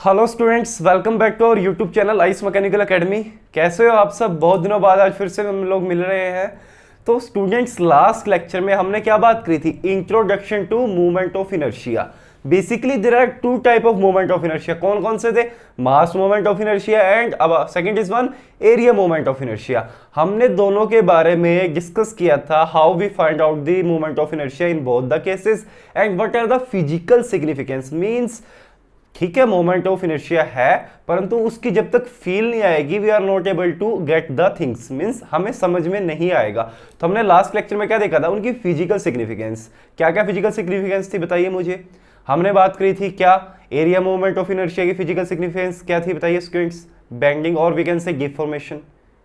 Hello students, welcome back to our YouTube channel Ice Mechanical Academy. कैसे हो आप सब? बहुत दिनों बाद आज फिर से हम लोग मिल रहे हैं। तो स्टूडेंट्स, लास्ट लेक्चर में हमने क्या बात करी थी? Introduction to movement of inertia. Basically there are two type of movement of inertia. कौन कौन से थे? Mass movement of inertia and अब second is one area movement of inertia. हमने दोनों के बारे में डिस्कस किया था, how we find out the movement of inertia in both the cases and what are the physical significance. Means ठीक है, मोमेंट ऑफ इनर्शिया है, परंतु उसकी जब तक फील नहीं आएगी, we are not able to get the things, means हमें समझ में नहीं आएगा। तो हमने लास्ट लेक्चर में क्या देखा था? उनकी फिजिकल सिग्निफिकेंस। क्या क्या फिजिकल सिग्निफिकेंस थी बताइए मुझे। हमने बात करी थी क्या? एरिया मूवमेंट ऑफ इनर्शिया की फिजिकल सिग्निफिकेंस क्या थी बताइए स्टूडेंट्स? बेंडिंग और we can say give formation,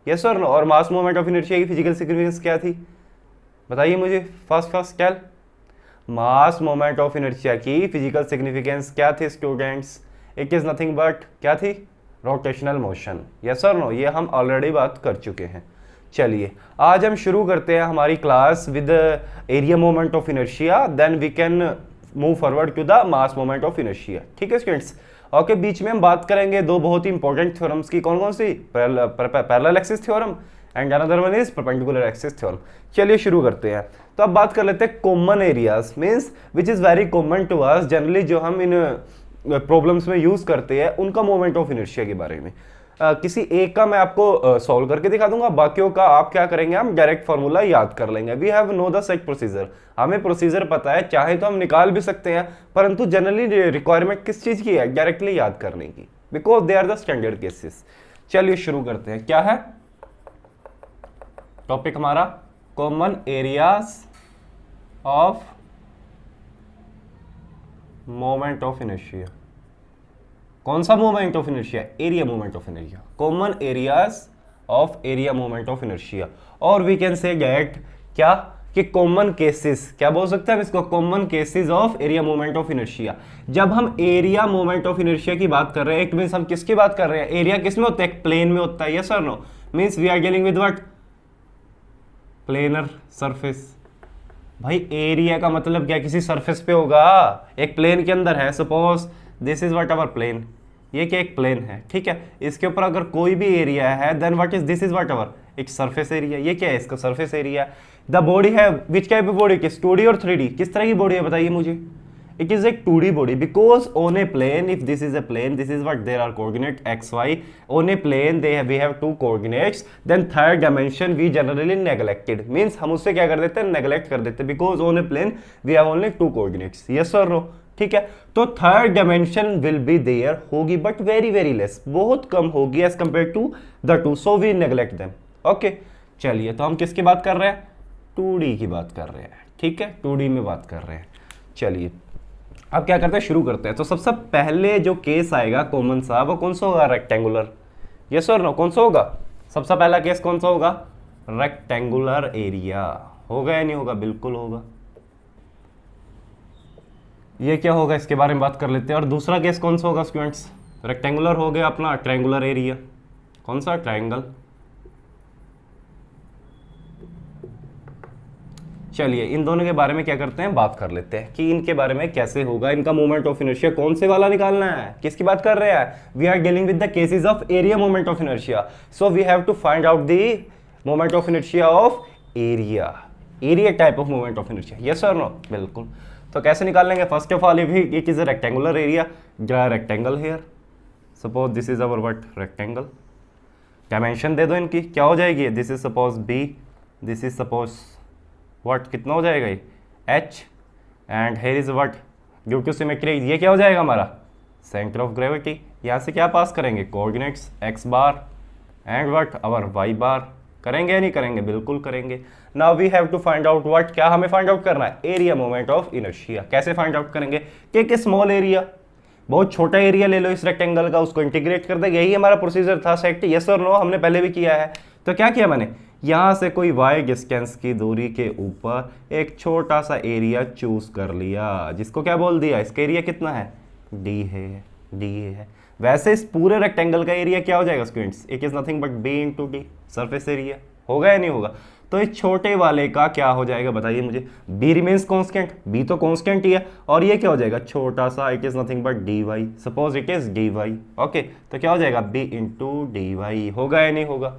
yes और नो। और मास मूवमेंट ऑफ इनर्शिया की फिजिकल सिग्निफिकेंस क्या थी बताइए मुझे फास्ट कैल। मास मोमेंट ऑफ इनर्शिया की फिजिकल सिग्निफिकेंस क्या थी students? It is nothing but क्या थी? रोटेशनल मोशन, यस और नो। ये हम ऑलरेडी बात कर चुके हैं। चलिए आज हम शुरू करते हैं हमारी class with area moment of inertia, then we can move forward to the mass moment of inertia. ठीक है स्टूडेंट्स? ओके, बीच में हम बात करेंगे दो बहुत ही इंपॉर्टेंट थ्योरम्स की। कौन कौन सी? Parallel axis theorem and another one is perpendicular axis theorem. चलिए शुरू करते हैं। तो अब बात कर लेते हैं common areas, means which is very common to us, generally जो हम इन प्रॉब्लम्स में यूज करते हैं, उनका मोमेंट ऑफ इनर्शिया के बारे में। किसी एक का मैं आपको सॉल्व करके दिखा दूंगा, बाकियों का आप क्या करेंगे? हम डायरेक्ट फार्मूला याद कर लेंगे। We have no the set procedure. हमें प्रोसीजर पता है, चाहे तो हम निकाल भी सकते हैं, परंतु जनरली रिक्वायरमेंट किस चीज की है? डायरेक्टली याद करने की, because they are the standard cases. चलिए शुरू करते हैं। क्या है टॉपिक हमारा? Common areas of moment of inertia. कौन सा moment of inertia? Area moment of inertia. Common areas of area moment of inertia. और वी कैन से गेट क्या कि कॉमन केसेस, क्या बोल सकते हैं हम इसको? Common cases of area moment of inertia. जब हम एरिया मोमेंट ऑफ इनर्शिया की बात कर रहे हैं, इट मींस हम किसकी बात कर रहे हैं? एरिया किस में होता है? प्लेन में होता है, यस और no. Means we are dealing with what? Planar surface. भाई एरिया का मतलब क्या? किसी सरफेस पे होगा, एक प्लेन के अंदर है। Suppose this is what our plane, ये क्या? एक प्लेन है, ठीक है। इसके ऊपर अगर कोई भी एरिया है, then what is this? Is what our एक सरफेस एरिया। ये क्या है? इसका सरफेस एरिया। द बॉडी है विच टाइप ऑफ बॉडी? किस? 2D और 3D? किस तरह की बॉडी है बताइए मुझे? It is a 2D body because on a plane, if this is a plane, this is what there are coordinate x, y. On a plane, we have two coordinates. Then third dimension we generally neglected. Means हम उससे क्या कर देते हैं? neglect कर देते हैं, because on a plane we have only two coordinates. Yes or no? ठीक है। तो third dimension will be there, होगी बट वेरी वेरी लेस, बहुत कम होगी as compare to the two, so we neglect them. Okay, चलिए तो हम किसकी बात कर रहे हैं? 2D की बात कर रहे हैं, ठीक है। 2D में बात कर रहे हैं। चलिए अब क्या करते हैं? शुरू करते हैं। तो सबसे पहले जो केस आएगा कॉमन सा, वो कौन सा होगा? रेक्टेंगुलर, यस और नो। कौन सा होगा सबसे पहला केस? कौन सा होगा? Rectangular area. होगा या नहीं होगा? बिल्कुल होगा। ये क्या होगा इसके बारे में बात कर लेते हैं। और दूसरा केस कौन सा होगा स्टूडेंट्स? रेक्टेंगुलर हो गया अपना, ट्रायंगुलर एरिया। कौन सा? ट्रायंगल। चलिए इन दोनों के बारे में क्या करते हैं? बात कर लेते हैं कि इनके बारे में कैसे होगा, इनका मोमेंट ऑफ इनर्शिया कौन से वाला निकालना है। किसकी बात कर रहे हैं? We are dealing with the cases of area moment of inertia, so we have to find out the moment of inertia of area, area type of moment of inertia, yes और नो? बिल्कुल। तो कैसे निकाल लेंगे? First of all, it is a rectangular area, draw rectangle here. Suppose this is our what? Rectangle. Dimension दे दो इनकी, क्या हो जाएगी? This is suppose B, this is suppose what? कितना हो जाएगा ये? h, and here is what? Due to symmetry ये क्या हो जाएगा हमारा? Centre of gravity. यहाँ से क्या पास करेंगे? Coordinates x bar and what? Our y bar. करेंगे या नहीं करेंगे? बिल्कुल करेंगे। Now we have to find out what? क्या हमें फाइंड आउट करना है? Area moment of inertia. कैसे फाइंड आउट करेंगे? कि स्मॉल एरिया, बहुत छोटा एरिया ले लो इस रेक्टेंगल का, उसको इंटीग्रेट कर दे। यही हमारा प्रोसीजर था सेट, यस और नो? हमने पहले भी किया है। तो क्या किया मैंने? यहाँ से कोई y डिस्टेंस की दूरी के ऊपर एक छोटा सा एरिया चूज कर लिया, जिसको क्या बोल दिया? इसका एरिया कितना है? d है, d है। वैसे इस पूरे रेक्टेंगल का एरिया क्या हो जाएगा students? It is nothing but b into D, surface area. होगा या नहीं होगा? तो इस छोटे वाले का क्या हो जाएगा बताइए मुझे, b रिमेन्स कॉन्स्टेंट, b तो कॉन्स्टेंट ही है, और ये क्या हो जाएगा छोटा सा, it is nothing but dy, suppose it is dy, okay, तो क्या हो जाएगा b इंटू dy, होगा या नहीं होगा,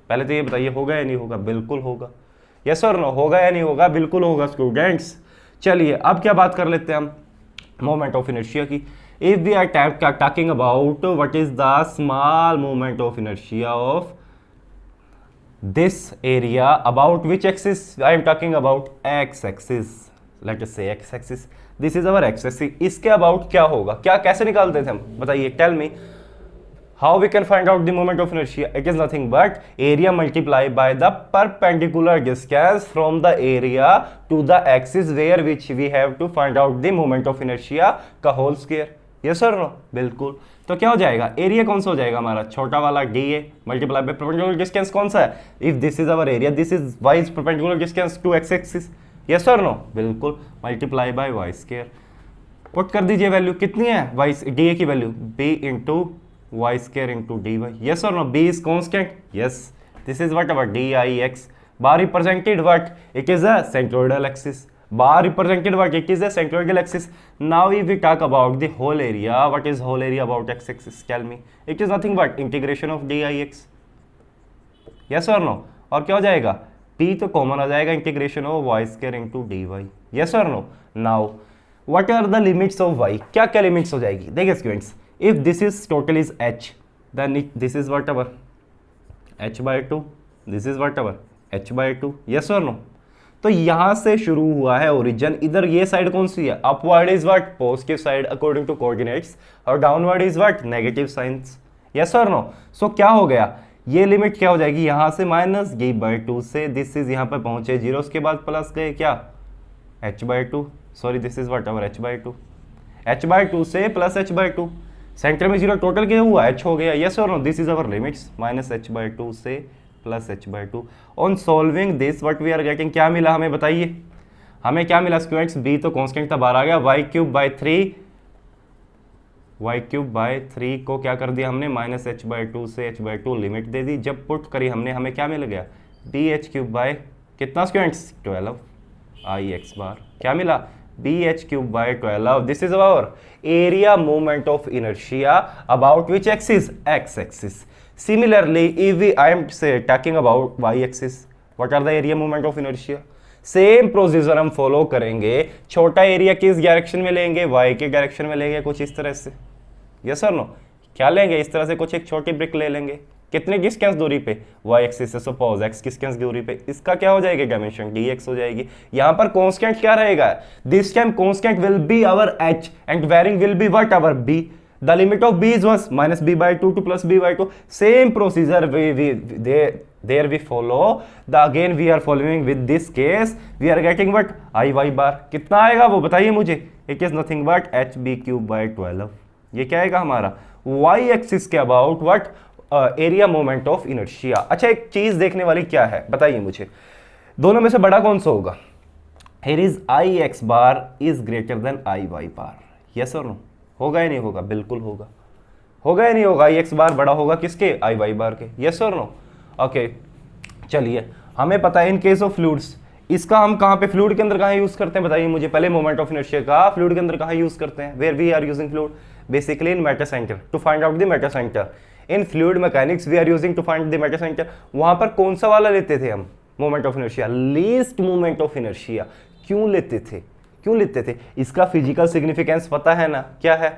पहले तो ये बताइए होगा या नहीं होगा, बिल्कुल होगा, यस और नो, होगा या नहीं होगा, बिल्कुल होगा स्टूडेंट्स। चलिए अब क्या बात कर लेते हैं हम मोमेंट ऑफ इनर्शिया की। If we are talking about what is the small moment of inertia of this area, about which axis I am talking about, x axis, let us say x axis, this is our x axis, इसके about क्या होगा, क्या कैसे निकालते थे हम बताइए, tell me how we can find out the moment of inertia, it is nothing but area multiplied by the perpendicular distance from the area to the axis where which we have to find out the moment of inertia का whole square, yes or no, बिल्कुल। तो क्या हो जाएगा, area कौन सा हो जाएगा हमारा, छोटा वाला d A multiply by perpendicular distance कौन सा है, if this is our area, this is y is perpendicular distance to x axis, yes और नो, बिल्कुल, multiply by y square, put कर दीजिए वैल्यू कितनी है वाई डी ए की value, B into y square into d y, yes और no, B is constant, yes, this is what our d I x, bar represented what, it is a centroidal axis, bar represented what, it is a centroidal axis. Now if we talk about the whole area, what is whole area about x axis, tell me, it is nothing but integration of dix, yes or no, और क्या हो जाएगा, p तो common आ जाएगा, integration of y square into dy, yes or no। now what are the limits of y, क्या क्या limits हो जाएगी, देखिए students, if this is total is h, then this is whatever h by 2, this is whatever h by 2, yes or no। तो यहां से शुरू हुआ है ओरिजिन, इधर ये साइड कौन सी है, upward is what positive side according to coordinates, और downward is what negative science, yes और नो। सो क्या हो गया, ये लिमिट क्या हो जाएगी, यहां से माइनस गी बाई 2 से दिस इज यहां पर पहुंचे 0, उसके बाद प्लस गए क्या h by 2, sorry this is what our h by 2, h by 2 से प्लस h बाई 2, सेंटर में 0, टोटल क्या हुआ h हो गया, यस और no, this is our limits, minus h by 2 से plus h by 2। On solving this what we are getting, क्या मिला हमें बताइए, हमें क्या मिला स्टूडेंट्स, b तो कांस्टेंट था, बाहर आ गया, y क्यूब बाई 3 को क्या कर दिया हमने, माइनस h बाई 2 से h बाई 2 लिमिट दे दी, जब पुट करी हमने, हमें क्या मिल गया, bh क्यूब बाई कितना स्टूडेंट्स 12 ix बार, क्या मिला bh cube by 12, this is our area moment of inertia about which axis, x axis. Similarly, if I am say talking about y-axis, what are the area moment of inertia? Same procedure हम follow करेंगे, छोटा area किस direction में लेंगे, y के direction में लेंगे, कुछ इस तरह से, यस और नो, क्या लेंगे इस तरह से, कुछ एक छोटी ब्रिक ले लेंगे, कितने डिस्टेंस दूरी पे, y एक्सिस से सपोज x डिस्टेंस दूरी पे, इसका क्या हो जाएगी डायमेंशन dx हो जाएगी। यहाँ पर कांस्टेंट क्या रहेगा, this time constant will be our h and varying will be what our b, the limit of b is was minus b by 2 to plus b by 2, same procedure there we follow, the again we are following with this case, we are getting what iy bar, कितना आएगा वो बताइए मुझे, it is nothing but hb cube by 12, ये क्या आएगा हमारा y axis के about what area moment of inertia. अच्छा एक चीज देखने वाली क्या है बताइए मुझे, दोनों में से बड़ा कौन सा होगा, here is ix bar is greater than iy bar, yes or no, होगा या नहीं होगा, बिल्कुल होगा, होगा या नहीं होगा, एक्स बार बड़ा होगा किसके, आई वाई बार के, यस और नो। ओके चलिए हमें पता है इन केस ऑफ फ्लूइड्स, इसका हम कहाँ पे फ्लूइड के अंदर कहाँ यूज करते हैं बताइए मुझे, पहले मोमेंट ऑफ इनर्शिया का फ्लूइड के अंदर कहाँ यूज करते हैं, where we are using fluid, basically in metacentre to find out the metacentre, in fluid mechanics we are using to find the metacentre. वहां पर कौन सा वाला लेते थे हम moment of inertia, least moment of inertia, क्यों लेते थे, क्यों लेते थे, इसका फिजिकल सिग्निफिकेंस पता है ना, क्या है,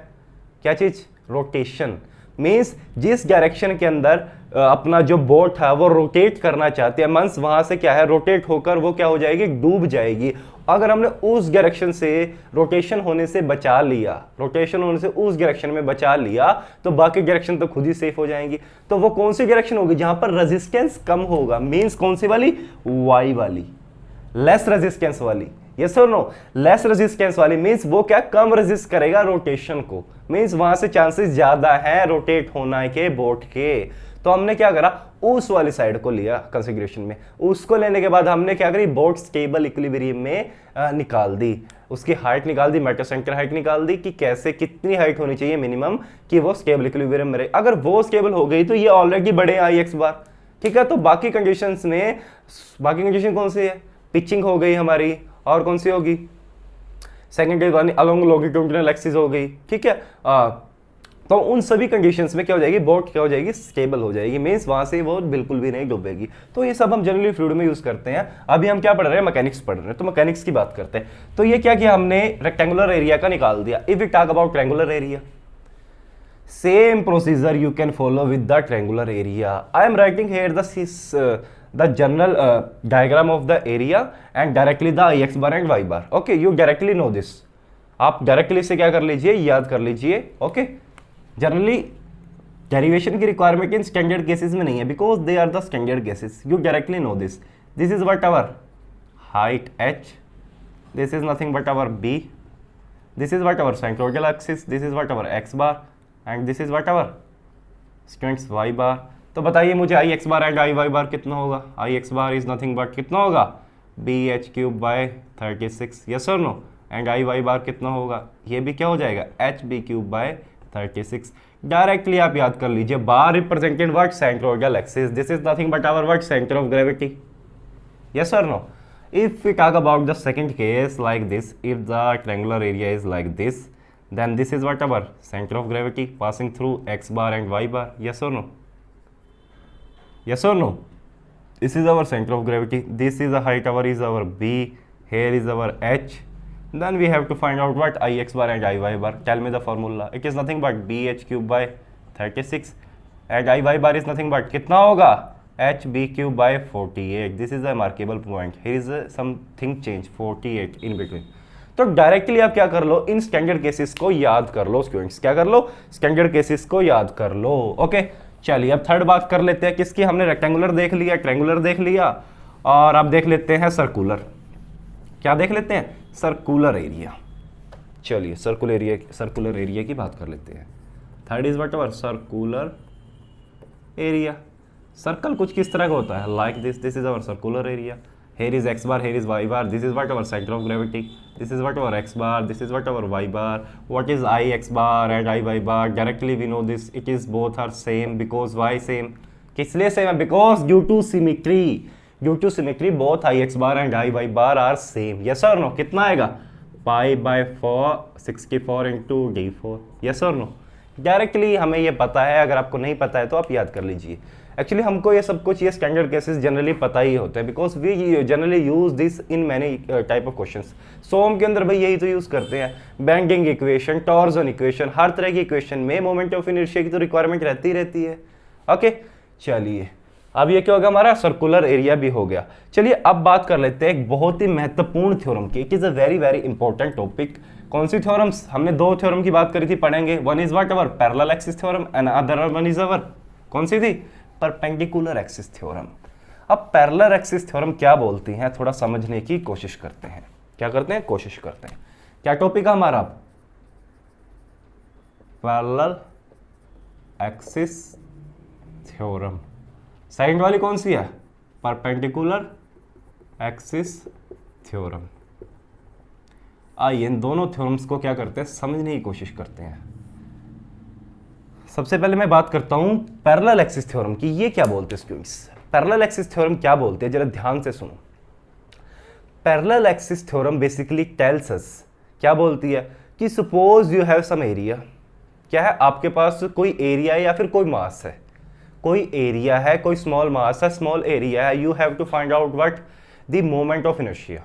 क्या चीज, रोटेशन, मीन्स जिस डायरेक्शन के अंदर अपना जो बोट है वो रोटेट करना चाहते हैं, मीन्स वहां से क्या है रोटेट होकर वो क्या हो जाएगी, डूब जाएगी। अगर हमने उस डायरेक्शन से रोटेशन होने से बचा लिया, रोटेशन होने से उस डायरेक्शन में बचा लिया, तो बाकी डायरेक्शन तो खुद ही सेफ हो जाएंगी। तो वो कौन सी डायरेक्शन होगी जहां पर रेजिस्टेंस कम होगा, मीन्स कौन सी वाली, वाई वाली, लेस रेजिस्टेंस वाली, यस और नो, लेस रेजिस्टेंस वाली मींस वो क्या कम रेजिस्ट करेगा रोटेशन को, मींस वहां से चांसेस ज्यादा है रोटेट होना के बोट के। तो हमने क्या करा, उस वाली साइड को लिया कंफिगरेशन में, उसको लेने के बाद हमने क्या करी, बोट स्टेबल इक्विलिब्रियम में निकाल दी, उसकी हाइट निकाल दी, मेटर सेंटर हाइट निकाल दी कि कैसे कितनी हाइट होनी चाहिए मिनिमम कि वो स्टेबल इक्विलिब्रियम में रहे। अगर वो स्टेबल हो गई तो ये ऑलरेडी बड़े आई एक्स बार, ठीक है। तो बाकी कंडीशंस में, बाकी कंडीशन कौन सी है, पिचिंग हो गई हमारी, और कौन सी होगी, secondary one along longitudinal axis हो गई, ठीक है। तो उन सभी कंडीशंस में क्या हो जाएगी, बोट क्या हो जाएगी, स्टेबल हो जाएगी, मीन्स वहां से वो बिल्कुल भी नहीं डूबेगी। तो ये सब हम जनरली फ्लूइड में यूज करते हैं। अभी हम क्या पढ़ रहे हैं, मैकेनिक्स पढ़ रहे हैं, तो मैकेनिक्स की बात करते हैं। तो ये क्या किया हमने, रेक्टेंगुलर एरिया का निकाल दिया। If we talk about triangular area, same procedure you can follow with the triangular area. I am writing here the general diagram of the area and directly the ix bar and y bar. Okay, you directly know this. आप directly से क्या कर लीजिए, याद कर लीजिए। Okay, generally derivation की requirement in standard cases में नहीं है, because they are the standard cases. You directly know this. This is what our height h, this is nothing but our b, this is what our centroidal axis, this is what our x bar and this is what our students y bar। तो बताइए मुझे I x bar and I Y bar कितना होगा। I x bar is nothing but कितना होगा, bh³/36, yes और no. And I Y bar कितना होगा, ये भी क्या हो जाएगा, hb³/36। डायरेक्टली आप याद कर लीजिए, bar represented what, centroidal axis, this is nothing but our what, centre of gravity, yes और no. If we talk about the second case like this, if the triangular area is like this, then this is what our center of gravity passing through x bar and y bar, yes or no, yes or no. This is our center of gravity, this is the height our is our b, here is our h, then we have to find out what ix bar and iy bar. Tell me the formula. It is nothing but bh³/36 and iy bar is nothing but कितना होगा, hb³/48. This is a remarkable point. Here is something change 48 in between. तो directly आप क्या कर लो, इन standard cases को याद कर लो students, क्या कर लो, स्टैंडर्ड केसेस को याद कर लो। ओके, चलिए अब थर्ड बात कर लेते हैं किसकी, हमने रेक्टेंगुलर देख लिया, ट्रायंगुलर देख लिया, और अब देख लेते हैं सर्कुलर। क्या देख लेते हैं, सर्कुलर एरिया। चलिए सर्कुलर एरिया की बात कर लेते हैं। Third is what our circular area. Circle कुछ किस तरह का होता है, like this, this is our circular area, here is x bar, here is y bar, this is what our center of gravity, this is what our x bar, this is what our y bar, what is I x bar and I y bar, directly we know this, it is both are same, because why same, किस लिए same है, because due to symmetry both I x bar and I y bar are same, yes or no। कितना आएगा, pi/4 64 into d4, yes or no। Directly हमें ये पता है, अगर आपको नहीं पता है तो आप याद कर लीजिए। एक्चुअली हमको ये सब कुछ, ये स्टैंडर्ड केसेस जनरली पता ही होते हैं, because we generally use this in many type of questions. सोम के अंदर भाई यही तो यूज करते हैं, बेंडिंग इक्वेशन, टॉर्जन इक्वेशन, हर तरह की इक्वेशन में मोमेंट ऑफ इनर्शिया की तो रिक्वायरमेंट रहती है। ओके, चलिए अब ये क्या होगा, हमारा सर्कुलर एरिया भी हो गया। चलिए अब बात कर लेते हैं एक बहुत ही महत्वपूर्ण थ्योरम की। It is a very very important topic. कौन सी थ्योरम्स, हमने दो थ्योरम की बात करी थी, पढ़ेंगे। One is what our parallel axis theorem and other one is our, कौन सी थी, परपेंडिकुलर एक्सिस थ्योरम। अब पैरेलल एक्सिस थ्योरम क्या बोलती हैं, थोड़ा समझने की कोशिश करते हैं। क्या करते हैं, कोशिश करते हैं। क्या टॉपिक है हमारा, पैरेलल एक्सिस थ्योरम। सेकंड वाली कौन सी है, परपेंडिकुलर एक्सिस थ्योरम। आइए इन दोनों थ्योरम्स को क्या करते हैं, समझने की कोशिश करते हैं। सबसे पहले मैं बात करता हूं पैरेलल एक्सिस थ्योरम की। ये क्या बोलते हैं स्टूडेंट्स, पैरेलल एक्सिस थ्योरम क्या बोलते हैं, जरा ध्यान से सुनो। Parallel axis theorem basically tells us, क्या बोलती है कि suppose you have some area. क्या है, आपके पास कोई एरिया है या फिर कोई मास है, कोई एरिया है, कोई स्मॉल मास है, स्मॉल एरिया है। You have to find out what the moment of inertia.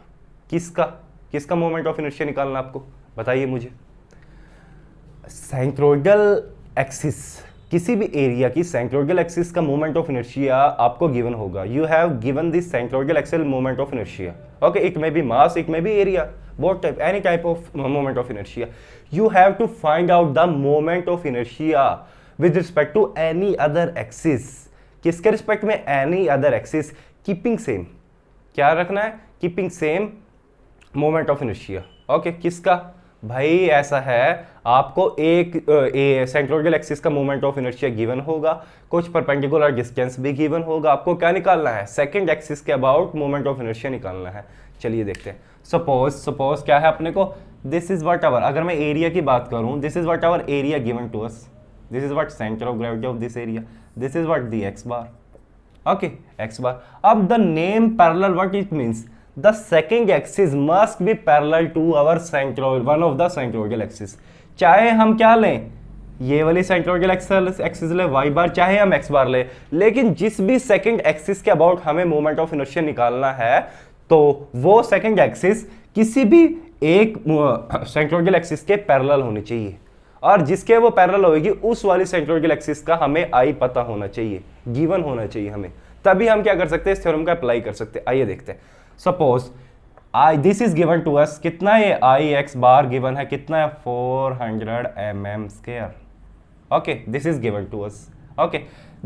किसका मोमेंट ऑफ इनर्शिया निकालना आपको, बताइए मुझे। साइक्लोइडल एक्सिस, किसी भी एरिया की साइक्लोइडल एक्सिस का मोमेंट ऑफ इनर्शिया आपको गिवन होगा। You have given this centroidal axis moment of inertia. Okay, it may be mass, it may be area, both type, any type of moment of inertia. You have to find out the moment of inertia with respect to any other axis. किसके respect में, any other axis, keeping same. क्या रखना है, keeping same moment of inertia. Okay, किसका, भाई ऐसा है, आपको एक साइक्लोइडल एक्सिस का मोमेंट ऑफ इनर्शिया गिवन होगा, कुछ परपेंडिकुलर डिस्टेंस भी गिवन होगा। आपको क्या निकालना है, सेकंड एक्सिस के अबाउट मोमेंट ऑफ इनर्शिया निकालना है। चलिए देखते हैं। सपोज क्या है अपने को, दिस इज व्हाट आवर, अगर मैं एरिया की बात करूं, this is what our area given to us, this is what centre of gravity of this area, this is what the x bar. Okay, x bar. अब the name parallel, what it means? The second axis must be parallel to our centroid, one of the centroidal axis. चाहे हम क्या लें, ये वाली centroidal axis ले y बार, चाहे हम x बार ले, लेकिन जिस भी सेकंड एक्सिस के अबाउट हमें मोमेंट ऑफ इनर्शिया निकालना है तो वो सेकंड एक्सिस किसी भी एक सेंट्रोइडल एक्सिस के पैरेलल होनी चाहिए, और जिसके वो पैरेलल होगी उस वाली सेंट्रोइडल एक्सिस का हमें आई पता होना चाहिए, गिवन होना चाहिए हमें, तभी हम क्या कर सकते हैं, इस थ्योरम का अप्लाई कर सकते हैं। आइए देखते हैं। Suppose I this is given to us, कितना ये आई एक्स बार गिवन है, कितना है 400 mm²। Okay, this is given to us. Okay,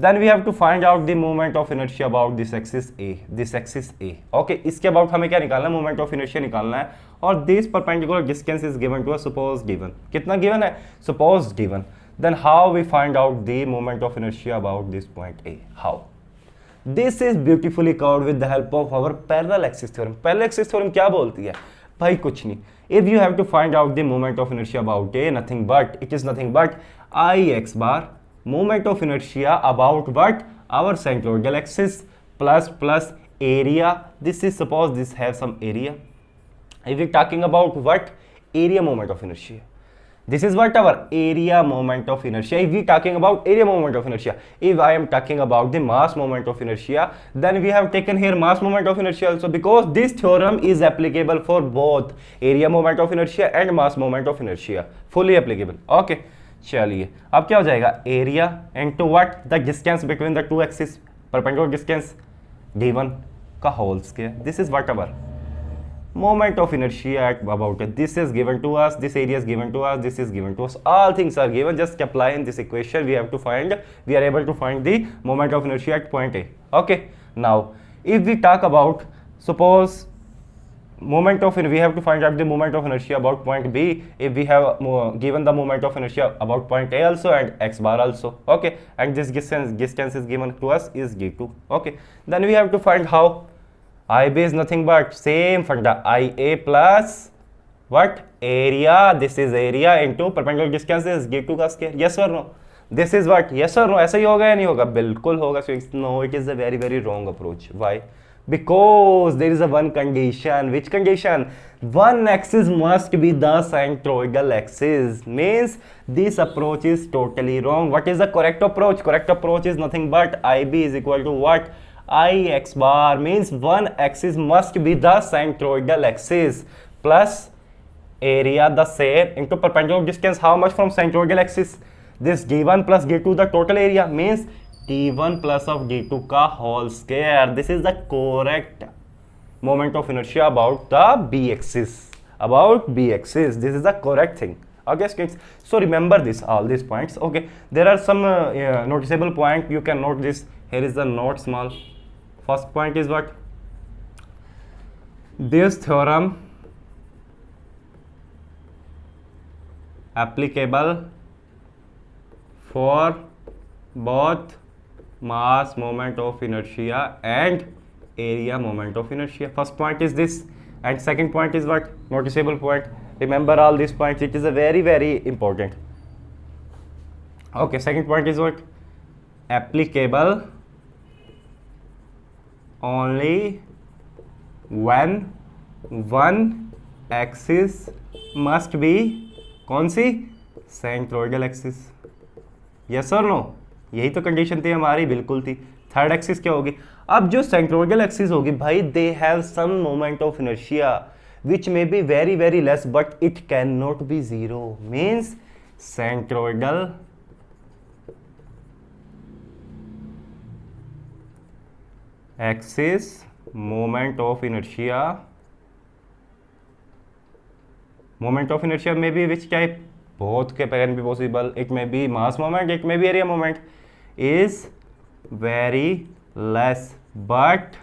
then we have to find out the moment of inertia about this axis A, okay, इसके about हमें क्या निकालना है, moment of inertia निकालना है, और this perpendicular distance is given to us, suppose given, कितना given है, suppose given, then how we find out the moment of inertia about this point A, how? This is beautifully covered with the help of our parallel axis theorem। parallel axis theorem क्या बोलती है भाई, कुछ नहीं, if you have to find out the moment of inertia about A, nothing but, it is nothing but I x bar moment of inertia about what, our centroidal axis plus area, this is, suppose this have some area, if we talking about what, area moment of inertia, this is what our area moment of inertia, if we talking about area moment of inertia, if I am talking about the mass moment of inertia, then we have taken here mass moment of inertia also, because this theorem is applicable for both area moment of inertia and mass moment of inertia, fully applicable। okay, चलिए अब क्या हो जाएगा, area into what, the distance between the two axis, perpendicular distance given का whole square, this is what our moment of inertia at about it, this is given to us, this area is given to us, this is given to us, all things are given, just apply in this equation, we have to find, we are able to find the moment of inertia at point A। okay, now if we talk about, suppose moment of, we have to find out the moment of inertia about point B, if we have given the moment of inertia about point A also and x bar also, okay, and this distance is given to us is d2, okay, then we have to find how, IB is nothing but same funda, IA plus what, area, this is area into perpendicular distance is d2 का square, yes or no, this is what, yes or no, ऐसा ही होगा या नहीं होगा, बिल्कुल होगा, so no, it is a very wrong approach। why? Because there is a one condition, which condition, one axis must be the centroidal axis, means this approach is totally wrong। what is the correct approach? correct approach is nothing but IB is equal to what, I x bar, means one axis must be the centroidal axis plus area the same into perpendicular distance, how much from centroidal axis, this d1 plus d2 the total area, means d1 plus of d2 का whole square, this is the correct moment of inertia about the b axis, about b axis, this is the correct thing। okay students, so remember this, all these points। okay, there are some noticeable point, you can note this, here is the note small। first point is what, this theorem applicable for both mass moment of inertia and area moment of inertia। first point is this, and second point is what, noticeable point, remember all these points, it is a very important। okay, second point is what, applicable only when one axis must be, कौन सी, centroidal axis, yes और no, यही तो condition थी हमारी, बिल्कुल थी। Third axis क्या होगी, अब जो सेंट्रोइडल एक्सिस होगी भाई, they have some moment of inertia which may be very less but it can not be zero, means centroidal axis moment of inertia may be which type, both can be possible, it may be mass moment, it may be area moment, is very less but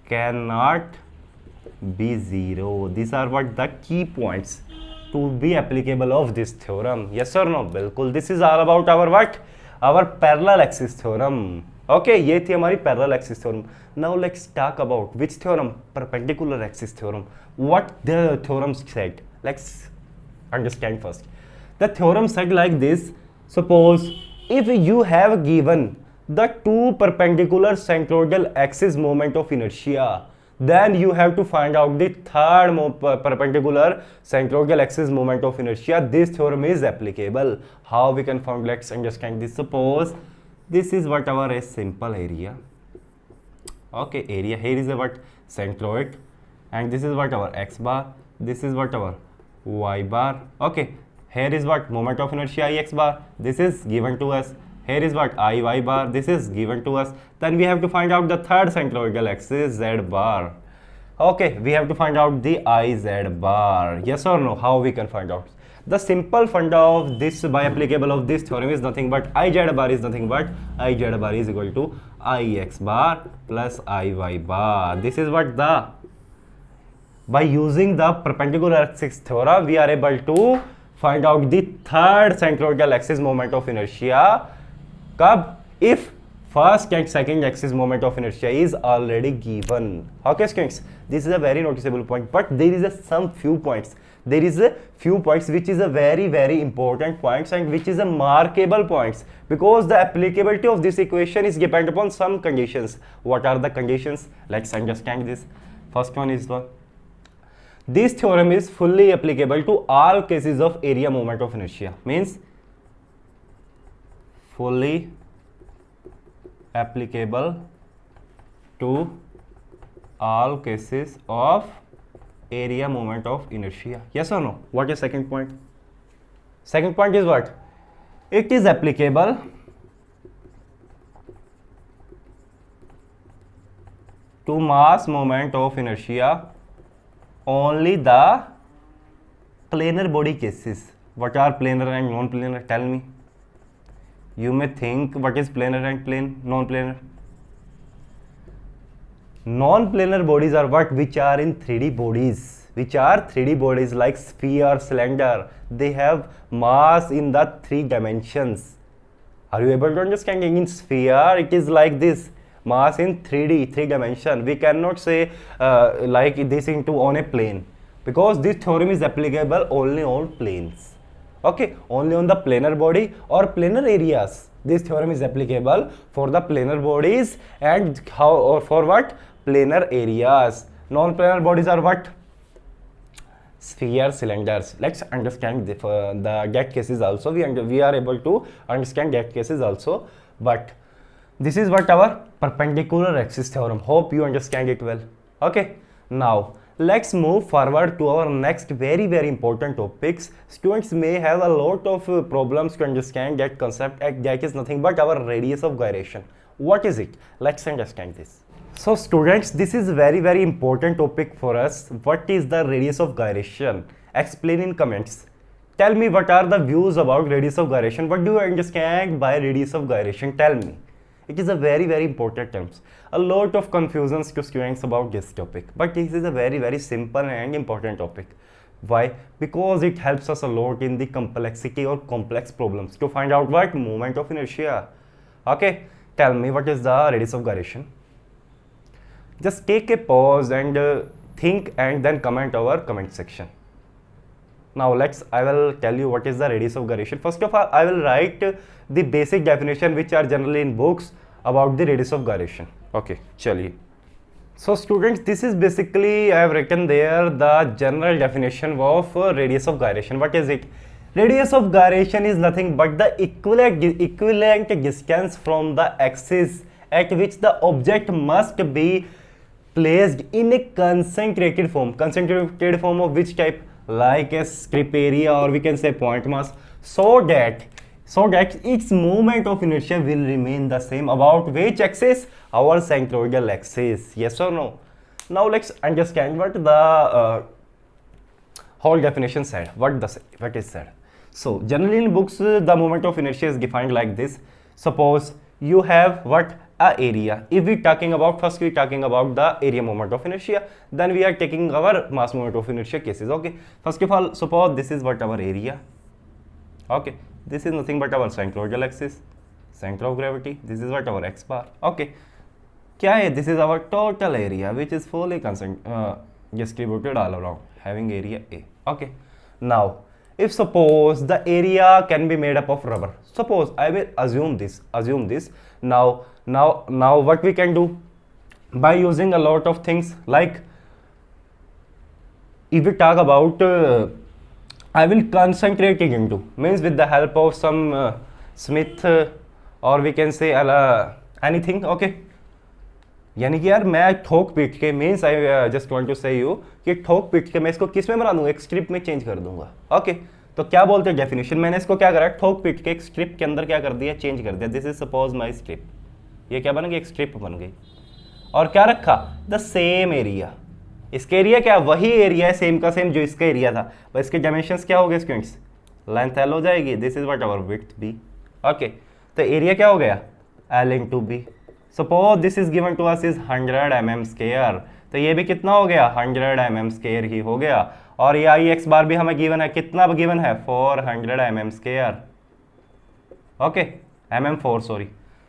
cannot be zero। these are what the key points to be applicable of this theorem, yes or no, बिल्कुल। this is all about our what, our parallel axis theorem। okay, ये थी हमारी parallel axis theorem। now let's talk about which theorem, perpendicular axis theorem। what the theorem said, let's understand first। the theorem said like this, suppose if you have given the two perpendicular centroidal axis moment of inertia. Then you have to find out the third perpendicular centroidal axis moment of inertia. This theorem is applicable. How we can find? Let's understand this. Suppose this is what our a simple area. Okay, area here is a what centroid, and this is what our x bar. This is what our y bar. Okay, here is what moment of inertia ix bar. This is given to us. Here is what iy bar. This is given to us. Then we have to find out the third centroidal axis z bar. Okay, we have to find out the iz bar. Yes or no? How we can find out? The simple funda of this by applicable of this theorem is nothing but iz bar is nothing but iz bar is equal to ix bar plus iy bar. This is what the, by using the perpendicular axis theorem, we are able to find out the third centroidal axis moment of inertia. Kab? If first and second axis moment of inertia is already given. Okay, students, this is a very noticeable point, but there is some few points. There is a few points which is a very important points and which is a markable points, because the applicability of this equation is dependent upon some conditions. What are the conditions? Let's understand this. First one is the, this theorem is fully applicable to all cases of area moment of inertia. Means fully applicable to all cases of area moment of inertia. Yes or no? What is second point? Second point is what? It is applicable to mass moment of inertia only the planar body cases. What are planar and non-planar? Tell me. You may think what is planar and non-planar. Non-planar bodies are what? Which are in 3D bodies. Which are 3D bodies like sphere, cylinder. They have mass in the 3 dimensions. Are you able to understand? In sphere, it is like this. Mass in 3 dimension. We cannot say like this into on a plane, because this theorem is applicable only on planes. Okay, only on the planar body or planar areas. This theorem is applicable for the planar bodies and how, or for what? Planar areas. Non-planar bodies are what? Sphere, cylinders. Let's understand the that cases also. We are able to understand that cases also. But this is what our perpendicular axis theorem. Hope you understand it well. Okay. Now let's move forward to our next very important topics. Students may have a lot of problems to understand that concept, and that is nothing but our radius of gyration. What is it? Let's understand this. So students, this is very important topic for us. What is the radius of gyration? Explain in comments. Tell me what are the views about radius of gyration. What do you understand by radius of gyration? Tell me. It is a very important terms. A lot of confusions to students about this topic, but this is a very simple and important topic. Why? Because it helps us a lot in the complexity or complex problems to find out what? Moment of inertia. Okay, tell me what is the radius of gyration. Just take a pause and think, and then comment our comment section. Now I will tell you what is the radius of gyration. First of all, I will write the basic definition which are generally in books about the radius of gyration. Okay, chaliye. So students, this is basically, I have written there the general definition of radius of gyration. What is it? Radius of gyration is nothing but the equivalent distance from the axis at which the object must be placed in a concentrated form. Concentrated form of which type? Like a strip area, or we can say point mass, so that its moment of inertia will remain the same. About which axis? Our centroidal axis. Yes or no? Now let's understand what the whole definition said. What is said? So generally in books, the moment of inertia is defined like this. Suppose you have what? A area. If we talking about, first we talking about the area moment of inertia, then we are taking our mass moment of inertia cases. Okay, first of all, suppose this is what our area. Okay, this is nothing but our centroidal axis, center of gravity. This is what our x bar. Okay, kya hai? This is our total area which is fully distributed all around, having area A. Okay, now if suppose the area can be made up of rubber, suppose I will assume this. Now what we can do by using a lot of things, like if we talk about I will concentrate it into, means with the help of some Smith or we can say anything, okay. यानी कि यार मैं ठोक पीट के, means I just want to say you कि ठोक पीट के मैं इसको किस में बना दूंगा, एक स्ट्रिप में चेंज कर दूंगा, ओके। तो क्या बोलते हैं डेफिनेशन, मैंने इसको क्या करा, ठोक पीट के एक स्ट्रिप के अंदर क्या कर दिया, चेंज कर दिया। This is suppose my strip, ये क्या बन गई, एक स्ट्रिप बन गई। और क्या रखा, द सेम एरिया, इसका एरिया क्या, वही एरिया है सेम का सेम जो इसका एरिया था, बस इसके डायमेंशंस क्या हो गए स्टूडेंट्स, लेंथ एल हो जाएगी, this is what our width b, okay. तो एरिया क्या हो गया, L into b. Suppose this is given to us is 100 mm square, तो ये भी कितना हो गया, 100 mm स्क्वायर ही हो गया। और ये आई एक्स बार भी हमें गिवन है, कितना गिवन है, 400 mm square, okay, mm4 sorry,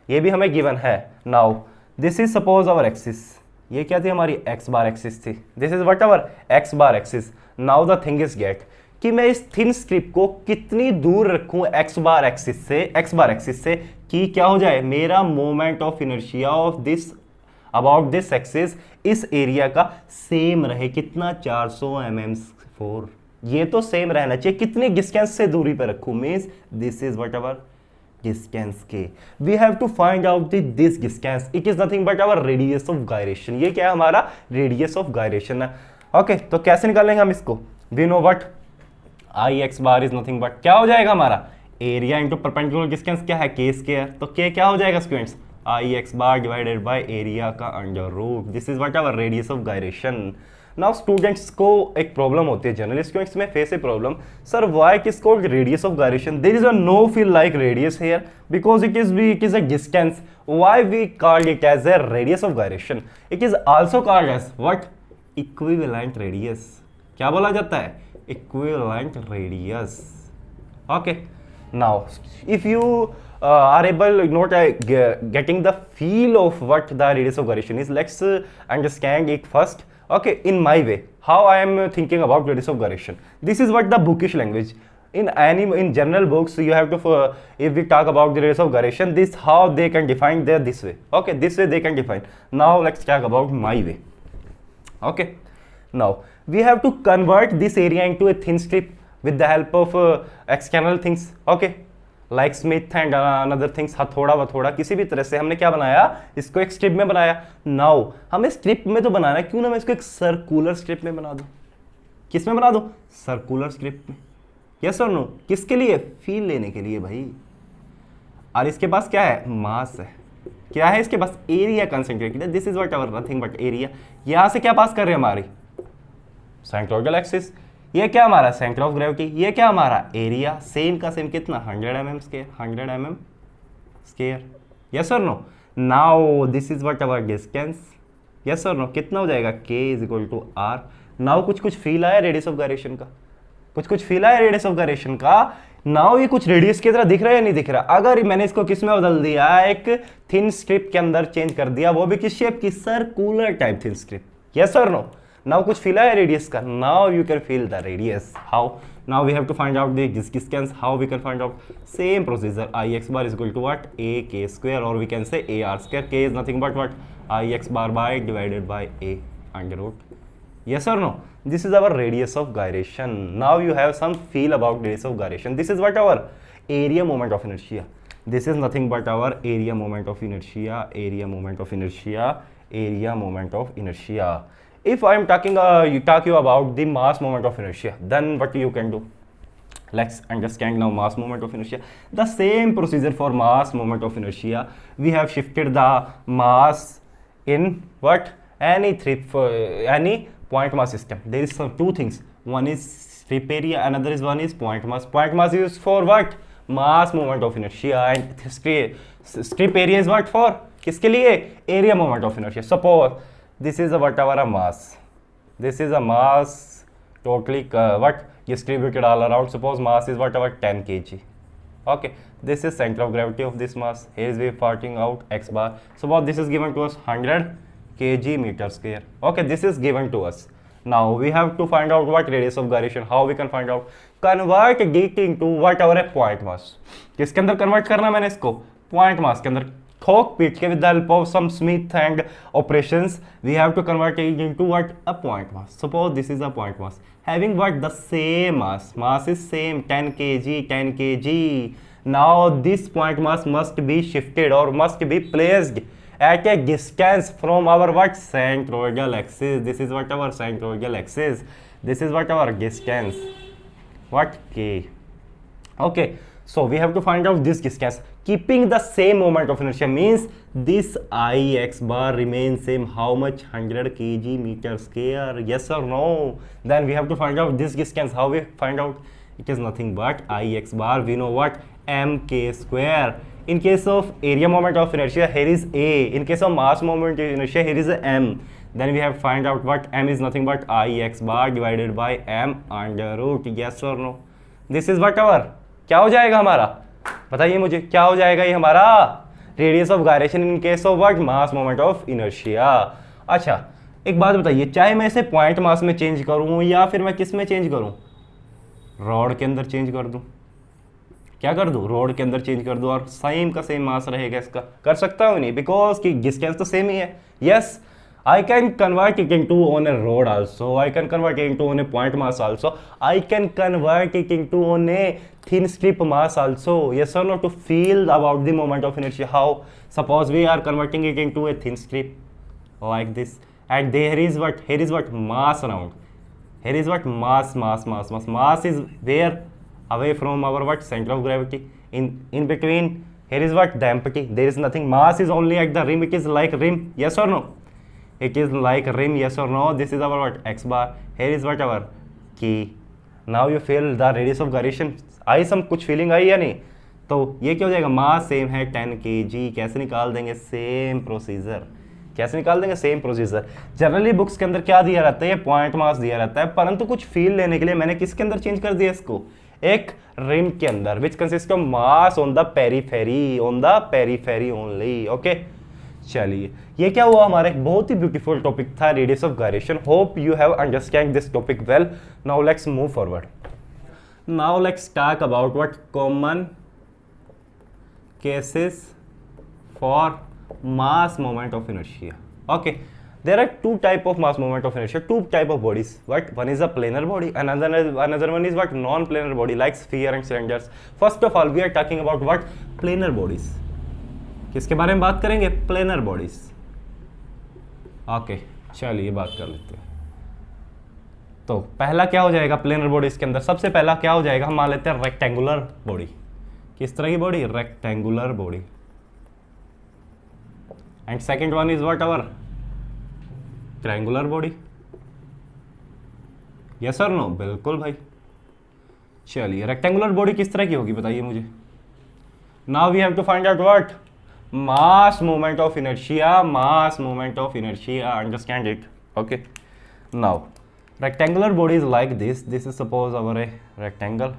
ये भी हमें गिवन है। Now this is suppose our axis, ये क्या थी, हमारी एक्स बार एक्सिस थी, this is what our x bar axis. Now the thing is get कि मैं इस थिन स्ट्रिप को कितनी दूर रखूं एक्स बार एक्सिस से कि क्या हो जाए, मेरा moment of inertia of this about this axis इस एरिया का सेम रहे, कितना, 400 mm4, ये तो सेम रहना चाहिए। कितनी डिस्टेंस से दूरी पर रखूं, means this is what our distance के, we have to find out this distance, it is nothing but our radius of gyration, ये क्या है, हमारा रेडियस ऑफ गायरेशन है, ओके। तो कैसे निकालेंगे हम इसको, we know what I x bar is nothing but क्या हो जाएगा हमारा, एरिया इंटू परपेंडिकुलर डिस्टेंस क्या है, के स्क्वायर, तो के क्या हो जाएगा students, I x bar divided by area का under root, this is what our radius of gyration. Now students को एक प्रॉब्लम होती है, जनरली स्टूडेंट्स में face a problem, sir why it is called radius of gyration, there is a no feel like radius here because it is a distance, why we called it as a radius of gyration, it is also called as what, equivalent radius, क्या बोला जाता है, equivalent radius, okay। Now if you are able not getting the feel of what the radius of gyration is, let's understand it first, okay, in my way how I am thinking about radius of gyration. This is what the bookish language, in general books you have to if we talk about the radius of gyration, this how they can define there this way, okay, this way they can define. Now let's talk about my way, okay। Now we have to convert this area into a thin strip with the help of external things, okay, like Smith and another things, हथौड़ा वथौड़ा किसी भी तरह से हमने क्या बनाया, इसको एक स्ट्रिप में बनाया। नाउ हमें स्ट्रिप में तो बनाना है, क्यों ना मैं इसको एक सर्कुलर स्ट्रिप में बना दूं, किस में बना दूं, सर्कुलर स्ट्रिप में, यस और नो, किसके लिए, फील लेने के लिए भाई। और इसके पास क्या है, मास है, क्या है इसके पास, एरिया कंसेंट्रेटेड है, this is what our nothing but area. यहां से क्या पास कर रहे हैं, हमारी साइक्लोइडल एक्सिस, ये क्या हमारा सेंटर ऑफ ग्रेविटी, ये क्या हमारा एरिया, सेम का सेम कितना, 100 mm square, 100 mm square, yes और no. Now this is what our distance, yes और नो, कितना हो जाएगा, k is equal to r। Now कुछ फील आया रेडियस ऑफ गायरेशन का, कुछ फील आया रेडियस ऑफ गायरेशन का। नाउ ये कुछ रेडियस की तरह दिख रहा है या नहीं दिख रहा, अगर मैंने इसको किस में बदल दिया, एक थिन स्ट्रिप के अंदर चेंज कर दिया, वो भी किस शेप की, circular type thin strip, yes और नो। नाउ कुछ फील है रेडियस का, now you can feel the radius, how, now we have to find out the distance, how we can find out, same procedure, I x bar is equal to what, A K square, और we can say A R square, K is nothing but what, I x bar by divided by A under root, yes or no, this is our radius of gyration. Now you have some feel about radius of gyration. This is what our area moment of inertia, this is nothing but our area moment of inertia, area moment of inertia, area moment of inertia. If I am talking you about the mass moment of inertia, then what you can do, let's understand now mass moment of inertia. The same procedure for mass moment of inertia, we have shifted the mass in what, any point mass system. There is some two things, one is strip area, another is one is point mass. Point mass is used for what, mass moment of inertia, and strip area is what for, किसके लिए, area moment of inertia. Suppose this is a whatever a mass, this is a mass totally what distributed all around, suppose mass is whatever 10 kg, okay, this is center of gravity of this mass, here is we parting out x bar, suppose this is given to us 100 kg meter square, okay, this is given to us. Now we have to find out what radius of gyration, how we can find out, convert dt into whatever a point mass. किसके अंदर convert करना मैंने इसको? Point mass के अंदर. ठोक पीट के with the help of some Smith and operations we have to convert it into what? A point mass. Suppose this is a point mass having what? The same mass. Mass is same 10 kg 10 kg. Now this point mass must be shifted or must be placed at a distance from our what? Centroidal axis. This is what our centroidal axis. This is what our distance. What? K. Okay. So we have to find out this distance. Keeping the same moment of inertia means this Ix bar remains same. How much? 100 kg meter square. Yes or no? Then we have to find out this distance. How we find out? It is nothing but Ix bar. We know what? Mk square. In case of area moment of inertia, here is A. In case of mass moment of inertia, here is M. Then we have to find out what? M is nothing but Ix bar divided by M under root. Yes or no? This is whatever. क्या हो जाएगा हमारा? बताइए मुझे, क्या हो जाएगा ये हमारा? Radius of gyration in case of what? Mass moment of inertia. अच्छा, एक बात बताइए, चाहे मैं इसे पॉइंट मास में चेंज करूं या फिर मैं किस में चेंज करूं? रॉड के अंदर चेंज कर दूं. क्या कर दूं? रॉड के अंदर चेंज कर दूं और सेम का सेम मास रहेगा इसका. कर सकता हूं नहीं, बिकॉज की डिस्टेंस तो सेम ही है. Yes, I can convert it into on a rod also. I can convert it into on a point mass also. I can convert it into on a thin strip mass also. Yes or no? To feel about the moment of inertia. How? Suppose we are converting it into a thin strip like this, and there is what? Here is what? Mass around. Here is what? Mass. Mass is where? Away from our what? Center of gravity. In between, here is what? The empty. There is nothing. Mass is only at the rim. It is like rim. Yes or no? It is like rim. Yes or no? This is our what? X bar. Here is what? Our key. Now you feel the radius of gyration. आई सम कुछ feeling आई या नहीं? तो ये क्या हो जाएगा? Mass same है 10 kg. कैसे निकाल देंगे? Same procedure. कैसे निकाल देंगे? Same procedure. जनरली बुक्स के अंदर क्या दिया रहता है? पॉइंट मास दिया रहता है, परंतु कुछ फील लेने के लिए मैंने किसके अंदर चेंज कर दिया इसको? एक रिम के अंदर, which consist of mass on the periphery only. Okay, चलिए, ये क्या हुआ? हमारा एक बहुत ही ब्यूटीफुल टॉपिक था, radius of gyration. Hope you have understand this topic well. Now let's move forward. Now let's talk about what? Common cases for mass moment of inertia. Okay, there are two type of mass moment of inertia, two type of bodies. What? One is a planar body, and another one is what? Non-planar body, like sphere and cylinders. First of all, we are talking about what? Planar bodies. किसके बारे में बात करेंगे? Planar bodies. Okay, चलिए बात कर लेते हैं. तो पहला क्या हो जाएगा प्लेनर बॉडीज के अंदर? सबसे पहला क्या हो जाएगा? हम मान लेते हैं रेक्टेंगुलर बॉडी. किस तरह की body? Rectangular body. And second one is what? Our triangular body. Yes और नो? बिल्कुल भाई. चलिए, रेक्टेंगुलर बॉडी किस तरह की होगी बताइए मुझे. Now we have to find out what? Mass moment of inertia. Understand it? Okay. Now, rectangular body is like this. This is suppose our a rectangle,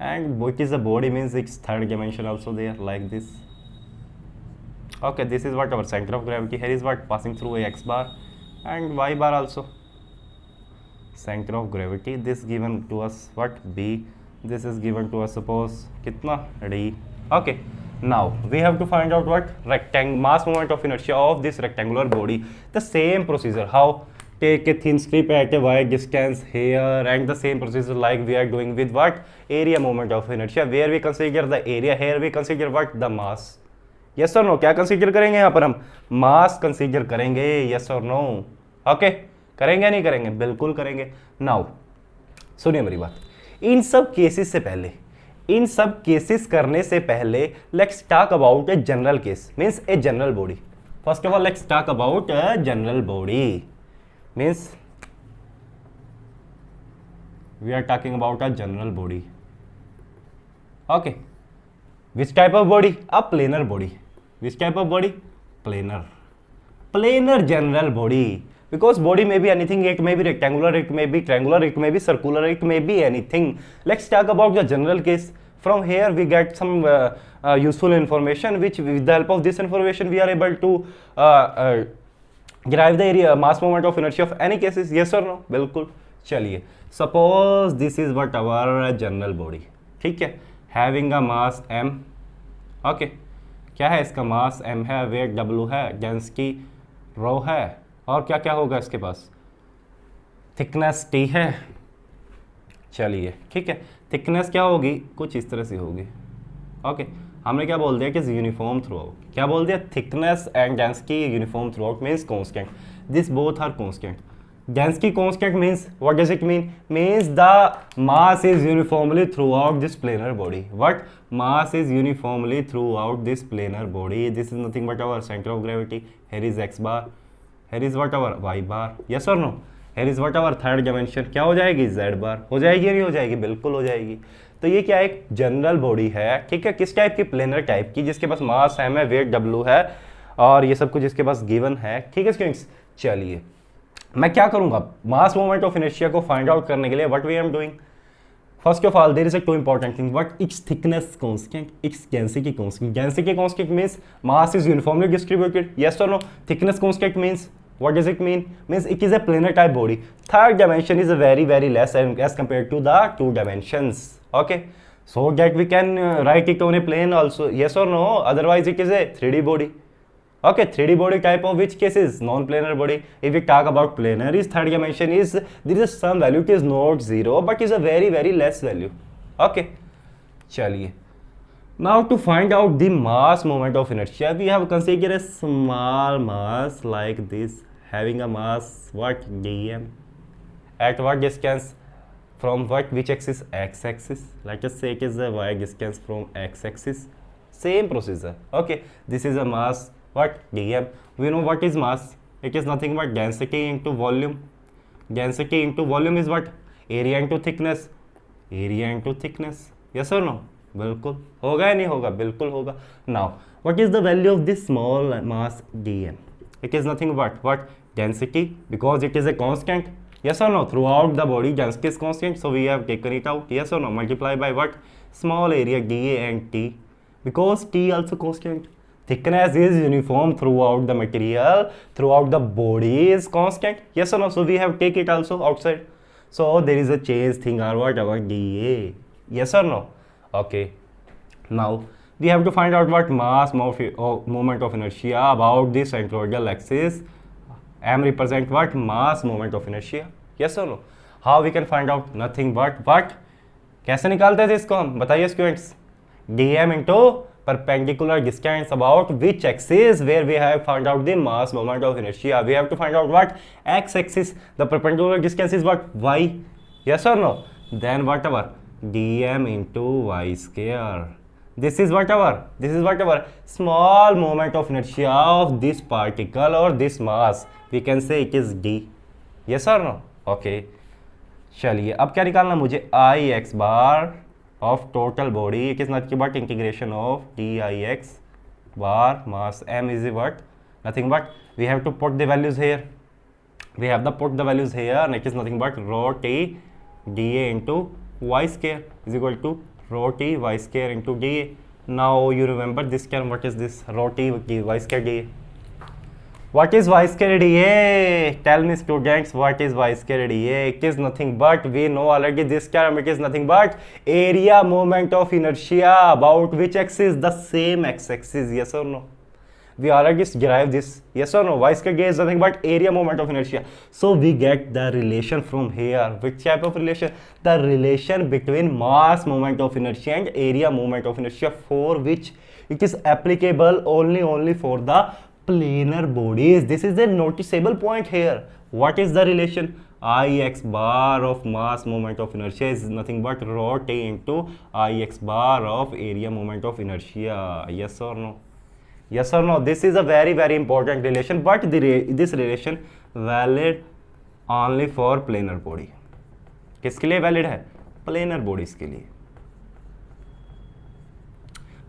and what is the body means its third dimension also there like this. Okay, this is what our center of gravity. Here is what? Passing through a x bar and y bar also. Center of gravity. This given to us what? B. This is given to us suppose kitna? D. Okay. Now we have to find out what? Mass moment of inertia of this rectangular body. The same procedure. How? Take a thin strip at a y distance here, and the same procedure like we are doing with what? Area moment of inertia, where we consider the area. Here we consider what? The mass. Yes or no? क्या consider करेंगे यहाँ पर हम? Mass consider करेंगे. Yes or no? Okay, करेंगे नहीं करेंगे? बिल्कुल करेंगे. Now सुनिए मेरी बात. इन सब केसेस से पहले, इन सब केसेस करने से पहले let's talk about a general case, means a general body. First of all let's talk about a general body. Means we are talking about a general body. Okay, which type of body? A planar body. Which type of body? Planar general body. Because body may be anything, it may be rectangular, it may be triangular, it may be circular, it may be anything. Let's talk about the general case. From here we get some useful information, which with the help of this information we are able to derive the area mass moment of inertia of any cases. Yes or no? बिल्कुल. चलिए, suppose this is what our general body, ठीक है, having a mass m, okay, क्या है इसका mass m है, weight w है, density rho है, और क्या क्या होगा इसके पास, थिकनेस t है। चलिए ठीक है, थिकनेस क्या होगी, कुछ इस तरह से होगी, ओके। हमने क्या बोल दिया कि यूनिफॉर्म थ्रू आउट, क्या बोल दिया, thickness and density uniform throughout means constant, this both are constant. Density constant means, what does it mean? Means the mass is uniformly throughout this planar body. What? Mass is uniformly throughout this planar body. This is nothing but our center of gravity. Here is x bar. Here is what our y bar. Yes or no? Here is what our third dimension. क्या हो जाएगी, z bar. हो जाएगी या नहीं हो जाएगी, बिल्कुल हो जाएगी। तो ये क्या एक जनरल बॉडी है, ठीक है, किस टाइप की, प्लेनर टाइप की, जिसके पास मास m है, वेट w है, और ये सब कुछ इसके पास गिवन है, ठीक है स्टूडेंट्स। चलिए मैं क्या करूंगा, मास मोमेंट ऑफ इनर्शिया को फाइंड आउट करने के लिए what we am doing, first of all there is a two important thing, what, it's thickness constant, it's density constant. Density constant means mass is uniformly distributed, yes और no. Thickness constant means what does it mean, means it is a planar type body, third dimension is a very less as compared to the two dimensions, okay, so that we can write it on a plane also, yes or no, otherwise it is a 3D body. Okay, 3D body type of which case is non-planar body. If we talk about planar, is third dimension is, there is some value, it is not 0 but is a very less value, okay. चलिए, now to find out the mass moment of inertia, we have considered a small mass like this, having a mass what, dm, at what distance from what, which axis, x-axis, let us say it is a y distance from x-axis, same procedure, okay. This is a mass what, dm, we know what is mass, it is nothing but density into volume, density into volume is what, area into thickness, area into thickness, yes or no, बिल्कुल होगा या नहीं होगा, बिल्कुल होगा। Now what is the value of this small mass dm, it is nothing but what, density, because it is a constant, yes or no, throughout the body density is constant, so we have taken it out, yes or no, multiply by what, small area dA and t, because t also constant, thickness is uniform throughout the material, throughout the body is constant, yes or no, so we have take it also outside, so there is a change thing or what about dA, yes or no, okay. Now we have to find out what mass moment of inertia about the centroidal axis, m represent what, mass moment of inertia, yes or no. How we can find out, nothing but what, कैसे निकालते थे इसको हम, बताइए students, dm into perpendicular distance about which axis, where we have found out the mass moment of inertia, we have to find out what, x axis, the perpendicular distance is what, y, yes or no, then whatever dm into y square, this is whatever small moment of inertia of this particle or this mass, we can say it is d, yes or no, okay. चलिए अब क्या निकालना मुझे, I x bar of total body, it is nothing but integration of d I x bar mass m is what, nothing but we have to put the values here, we have to put the values here, and it is nothing but rho t dA into y square is equal to rho t y square into dA. Now you remember this term, what is this, rho t y square dA. What is y square dA? Tell me students, what is y square dA? It is nothing but, we know already this term, it is nothing but area moment of inertia about which axis, the same x-axis, yes or no. We already derived this, yes or no, y square dA is nothing but area moment of inertia. So we get the relation from here, which type of relation? The relation between mass moment of inertia and area moment of inertia, for which it is applicable only for the planar bodies. This is a noticeable point here. What is the relation? I x bar of mass moment of inertia is nothing but rho t into I x bar of area moment of inertia, yes or no. Yes or no, this is a very important relation, but this relation valid only for planar body. किसके लिए valid है? Planar bodies के लिए.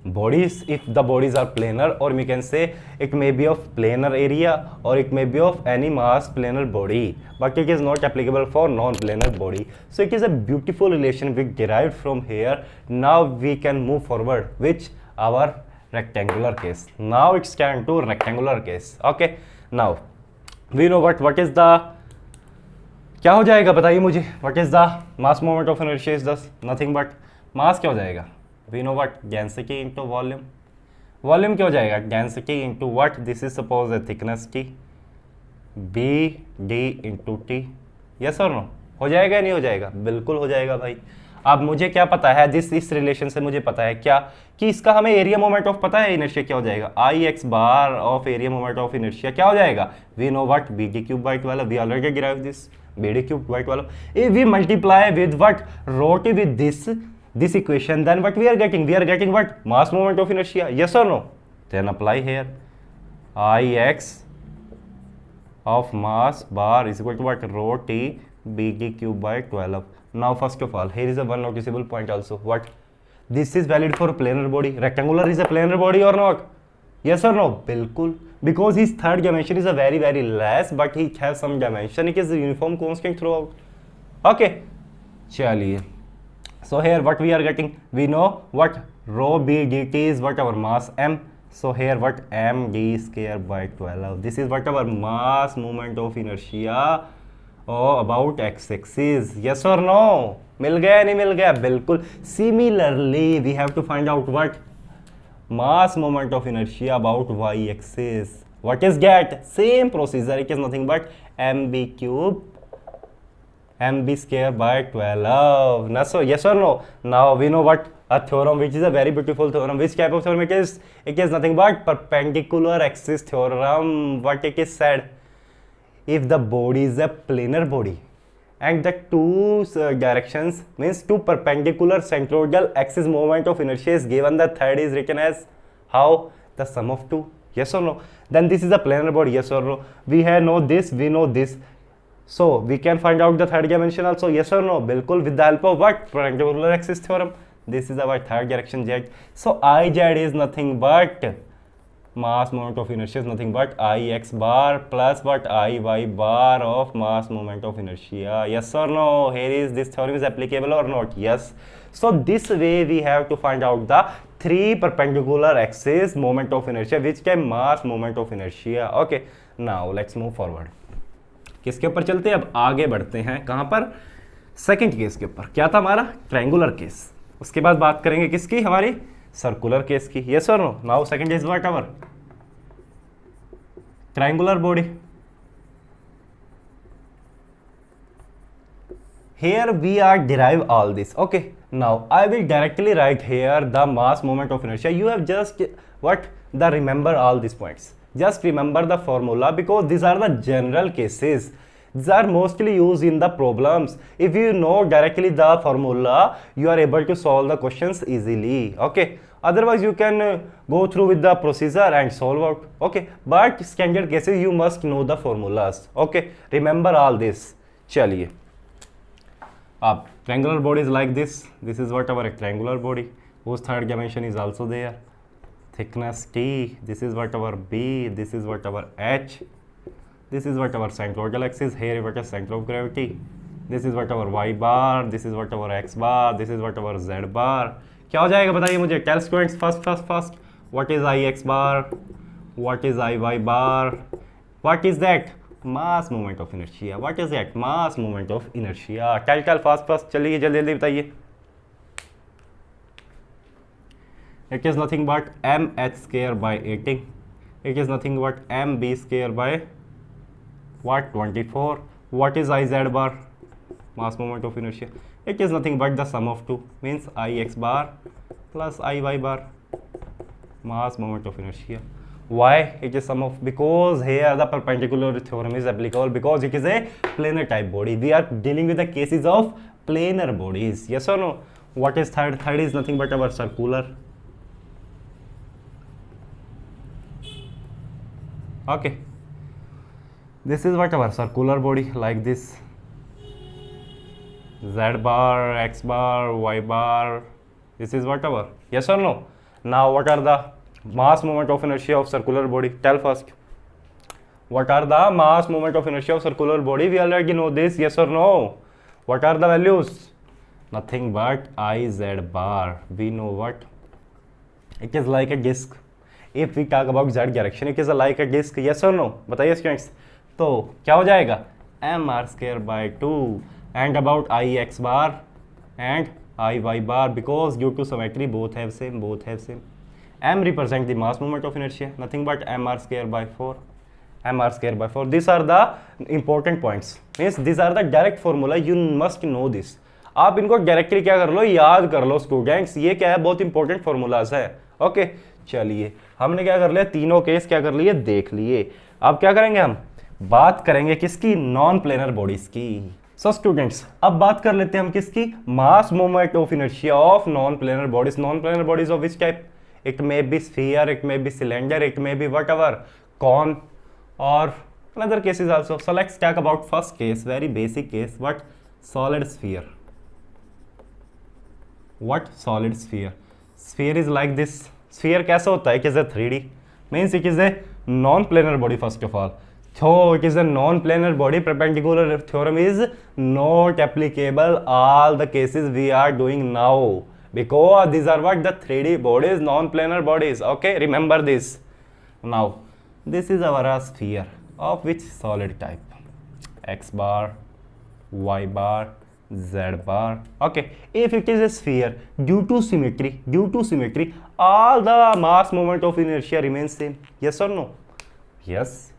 Bodies, if the bodies are planar, or we can say it may be of planar area or it may be of any mass planar body, but it is not applicable for non-planar body. So it is a beautiful relation we derived from here. Now we can move forward, which our rectangular case. Now it's turn to rectangular case, okay. Now we know what is the क्या हो जाएगा बताइए मुझे, what is the mass moment of inertia is this nothing but mass क्या हो जाएगा, we know what density into volume, volume क्या हो जाएगा density into what, this is suppose the thickness t, b d into t, yes और no, हो जाएगा या नहीं हो जाएगा, बिल्कुल हो जाएगा भाई। अब मुझे क्या पता है, इस रिलेशन से मुझे पता है क्या कि इसका हमें एरिया मोमेंट ऑफ पता है, इनर्शिया क्या हो जाएगा, I x bar of area moment of inertia क्या हो जाएगा, we know what B D cube by 12, we already derive this B D cube by 12, if we multiply with what rho T with this equation, then what we are getting what mass moment of inertia, yes or no, then apply here Ix of mass bar is equal to what rho t bd cube by 12. Now first of all here is a one noticeable point also, what this is valid for planar body, rectangular is a planar body or not, yes or no, bilkul, because his third dimension is a very less but he has some dimension, it is uniform constant throughout, okay chaliye. So here what we are getting, we know what rho b dt is what our mass m, so here what m d square by 12, this is what our mass moment of inertia about x axis, yes or no, मिल गया नहीं मिल गया, बिल्कुल। Similarly we have to find out what mass moment of inertia about y axis, what is get, same procedure, it is nothing but mb cube mb square by 12, now so yes or no, now we know what a theorem which is a very beautiful theorem, which type of theorem it is nothing but perpendicular axis theorem, what it is said, if the body is a planar body and the two directions means two perpendicular centroidal axis moment of inertia is given, the third is written as how, the sum of two, yes or no, then this is a planar body, yes or no, we have know this, we know this, so we can find out the third dimension also, yes or no, bilkul, with the help of what perpendicular axis theorem, this is our third direction z, so iz is nothing but mass moment of inertia is nothing but ix bar plus what iy bar of mass moment of inertia, yes or no, here is this theorem is applicable or not, yes, so this way we have to find out the three perpendicular axis moment of inertia which can mass moment of inertia, okay, now let's move forward, किसके ऊपर चलते हैं, अब आगे बढ़ते हैं, कहां पर, सेकंड केस के ऊपर, क्या था हमारा ट्रायंगुलर केस, उसके बाद बात करेंगे किसकी, हमारी सर्कुलर केस की, यस और no, now second is what our triangular body, here we are derive all this, okay, now I will directly write here the mass moment of inertia, you have just what the remember all these points, just remember the formula because these are the general cases, these are mostly used in the problems, if you know directly the formula you are able to solve the questions easily, okay, otherwise you can go through with the procedure and solve out, okay, but standard cases you must know the formulas, okay, remember all this, chaliye. Triangular body is like this is what our triangular body, whose third dimension is also there, thickness t, this is what our b, this is what our h, this is what our centroidal axis, here what is center of gravity, this is what our y bar, this is what our x bar, this is what our z bar, क्या हो जाएगा बताइए मुझे, tell students first what is ix bar, what is iy bar, what is that mass moment of inertia, what is that mass moment of inertia, tell fast चलिए जल्दी बताइए, it is nothing but mh square by 18, it is nothing but mb square by what 24, what is iz bar, mass moment of inertia, it is nothing but the sum of two, means ix bar plus iy bar, mass moment of inertia. Why it is sum of, because here the perpendicular theorem is applicable because it is a planar type body, we are dealing with the cases of planar bodies, yes or no, what is third is nothing but our circular, okay, this is what our circular body like this, z bar, x bar, y bar, this is what our, yes or no, now what are the mass moment of inertia of circular body, tell first, what are the mass moment of inertia of circular body, we already know this, yes or no, what are the values, nothing but iz bar, we know what, it is like a disc, if we talk about z direction it is like a disc, yes or no, बताइए students, तो क्या हो जाएगा, mr square by 2. And about ix bar and iy bar, because due to symmetry both have same. M represent the mass moment of inertia, nothing but mr square by 4. mr square by 4. These are the important points, means these are the direct formula, you must know this. आप इनको directly क्या कर लो, याद कर लो students, ये क्या है, बहुत इंपॉर्टेंट फॉर्मूलाज है। ओके चलिए, हमने क्या कर लिया, तीनों केस क्या कर लिए, देख लिए। अब क्या करेंगे, हम बात करेंगे किसकी, नॉन प्लेनर बॉडीज की। सो स्टूडेंट्स, अब बात कर लेते हैं हम किसकी, mass moment of inertia of non planar bodies. Non planar bodies of which type, it may be sphere, it may be cylinder, it may be whatever, cone और another cases also. So let's talk about first case, very basic case. What? Solid sphere. What? Solid sphere. Sphere is like this. Sphere कैसा होता है, it is a 3D, means it is a non-planar body first of all. So it is a non-planar body, perpendicular theorem is not applicable all the cases we are doing now, because these are what, the 3D bodies, non-planar bodies. Okay, remember this. Now this is our sphere of which solid type, x bar, y bar, z bar. Okay, if it is a sphere, due to symmetry all the mass moment of inertia remains same. Yes or no? Yes,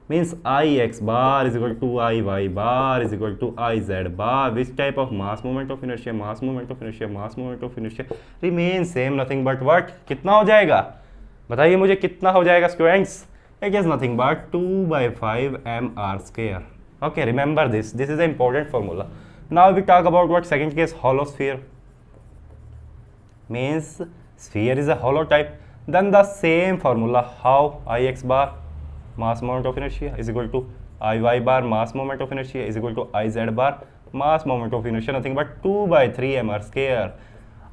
means ix bar is equal to iy bar is equal to iz bar. Which type of mass moment of inertia, mass moment of inertia, mass moment of inertia remains same, nothing but what, कितना हो जाएगा, बताइए मुझे कितना हो जाएगा students, it is nothing but 2 by 5 mr square. Okay, remember this is the important formula. Now we talk about what, second case, hollow sphere, means sphere is a hollow type. Then the same formula, how, ix bar mass moment of inertia is equal to iy bar mass moment of inertia is equal to iz bar mass moment of inertia, nothing but 2 by 3 mr square.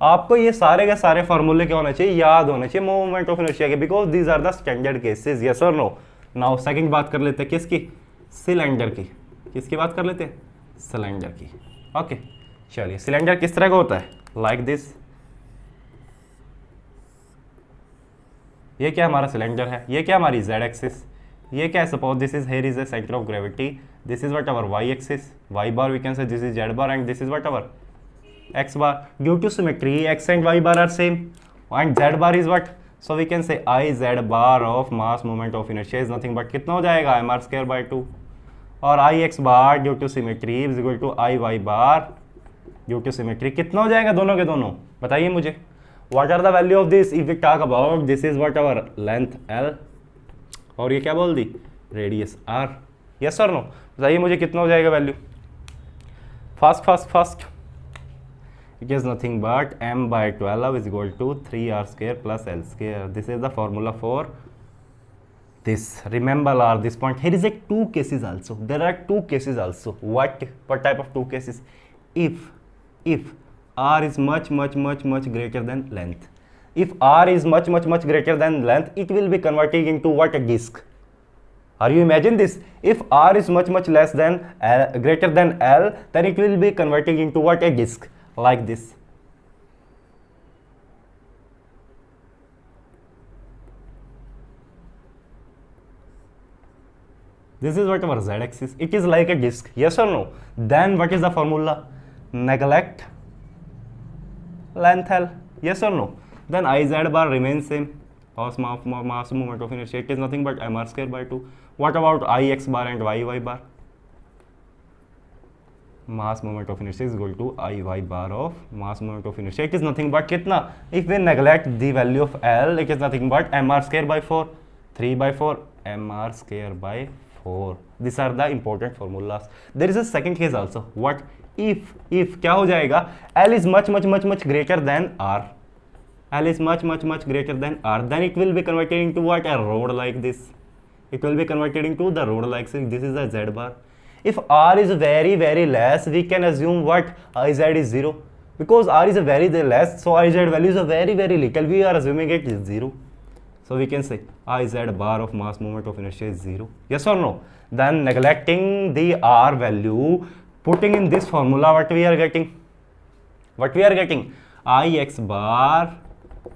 आपको ये सारे के सारे फॉर्मूले क्या होने चाहिए, याद होने चाहिए मोमेंट ऑफ इनर्शिया के, because these are the standard cases. Yes और नो? नाउ सेकंड बात कर लेते हैं किसकी, सिलेंडर की। किसकी बात कर लेते हैं, सिलेंडर की। ओके चलिए, सिलेंडर किस तरह का होता है, लाइक दिस। ये क्या हमारा सिलेंडर है, ये क्या हमारी जेड एक्सिस, ये क्या है, suppose this is here is the centre of gravity, this is what our y axis, y bar we can say this is z bar and this is what our x bar. Due to symmetry x and y bar are same and z bar is what, so we can say I z bar of mass moment of inertia is nothing but कितना हो जाएगा, mr square by 2, और I x bar due to symmetry is equal to I y bar due to symmetry कितना हो जाएगा, दोनों के दोनों बताइए मुझे। What are the value of this, if we talk about this is what our length L और ये क्या बोल दी, radius R। yes or no? बताइए मुझे कितना हो जाएगा value, first it is nothing but m by 12 is equal to 3r square plus l square. This is the formula for this. Remember this point. Here is a two cases also. There are two cases also. What type of two cases? If r is much greater than length. If r is much greater than length, it will be converted into what, a disk. Are you imagine this? If r is much less than greater than l, then it will be converted into what, a disk, like this. This is what our z axis, it is like a disk. Yes or no? Then what is the formula, neglect length L. Yes or no? Then I z bar remains same, mass moment of inertia, it is nothing but mr square by 2. What about I x bar and y y bar? Mass moment of inertia is equal to I y bar of mass moment of inertia, it is nothing but कितना, if we neglect the value of L, it is nothing but mr square by 4, 3 by 4 mr square by 4. These are the important formulas. There is a second case also. What if क्या हो जाएगा, L is much greater than R, L is much greater than R, then it will be converted into what, a rod like this. It will be converted into the rod like this. This is a z bar. If r is very less, we can assume what, iz is 0, because r is very less, so iz value is a very little, we are assuming it is 0, so we can say iz bar of mass moment of inertia is 0. Yes or no? Then neglecting the r value, putting in this formula, what we are getting, I x bar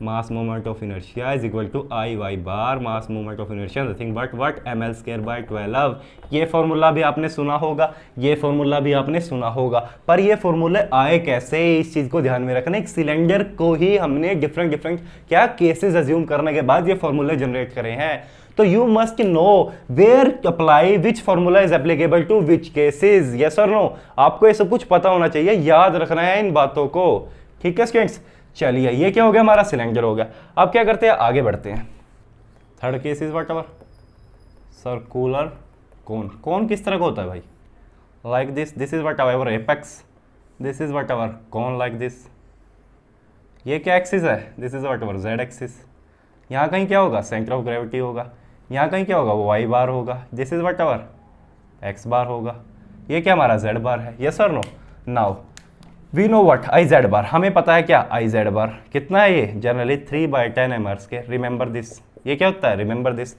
mass moment of inertia is equal to I Y bar mass moment of inertia nothing but what ml square by 12। ये formula भी आपने सुना होगा, ये formula भी आपने सुना होगा, पर ये फॉर्मूले आए कैसे, इस चीज़ को ध्यान में रखना। एक सिलेंडर को ही हमने डिफरेंट डिफरेंट क्या केसेस अज्यूम करने के बाद ये फॉर्मूले जनरेट करे हैं। तो you must know where apply which formula is applicable to which cases, yes और नो। आपको ये सब कुछ पता होना चाहिए, याद रखना है इन बातों को, ठीक है स्टूडेंट्स। चलिए ये क्या हो गया, हमारा सिलेंडर हो गया। अब क्या करते हैं, आगे बढ़ते हैं। Third case is what ever circular cone. Cone किस तरह का होता है भाई, like this, this is what ever apex, this is what ever cone like this. ये क्या एक्सिस है, this is what ever Z axis. यहाँ कहीं क्या होगा, सेंटर ऑफ ग्रेविटी होगा। यहाँ कहीं क्या होगा, वाई बार होगा। This is what ever X bar होगा। ये क्या हमारा जेड बार है, यस और no. Now we know what I Z bar, हमें पता है क्या आई जेड बार कितना है, ये जनरली 3/10 m²। रिमेंबर दिस, ये क्या होता है, remember this.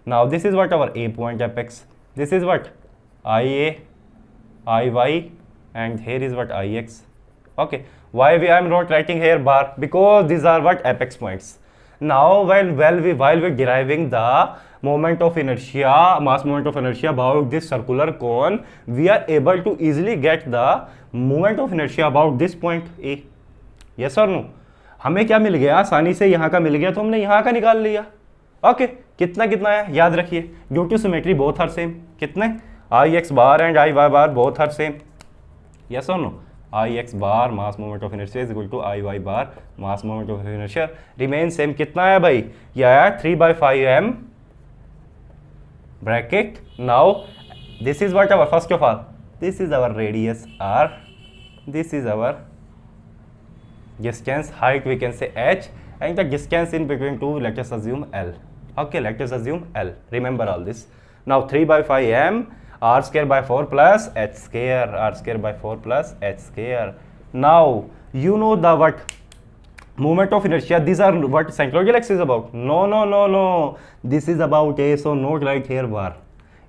Now this is what our a point apex, this is what I A I Y and here is what ix. Okay, why I am not writing here bar, because these are what apex points. Now while we deriving the moment of inertia, mass moment of inertia about this circular cone, we are able to easily get the moment of inertia about this point A. Yes or no? हमें क्या मिल गया, आसानी से यहाँ का मिल गया, तो हमने यहाँ का निकाल लिया। ओके कितना कितना है याद रखिए, due to symmetry both are same. कितने, I x bar and I Y bar both are same, yes और no. I x bar mass moment of inertia is equal to I Y bar mass moment of inertia remain same. कितना है भाई, ये आया 3/5 m bracket. Now this is what our, first of all this is our radius r, this is our distance, height we can say h, and the distance in between two, let us assume L. Okay, let us assume L. Remember all this. Now 3/5 m r square by 4 plus h square, r square by 4 plus h square. Now you know the what moment of inertia, these are what centroidal axis about. No, this is about A, so not right here bar.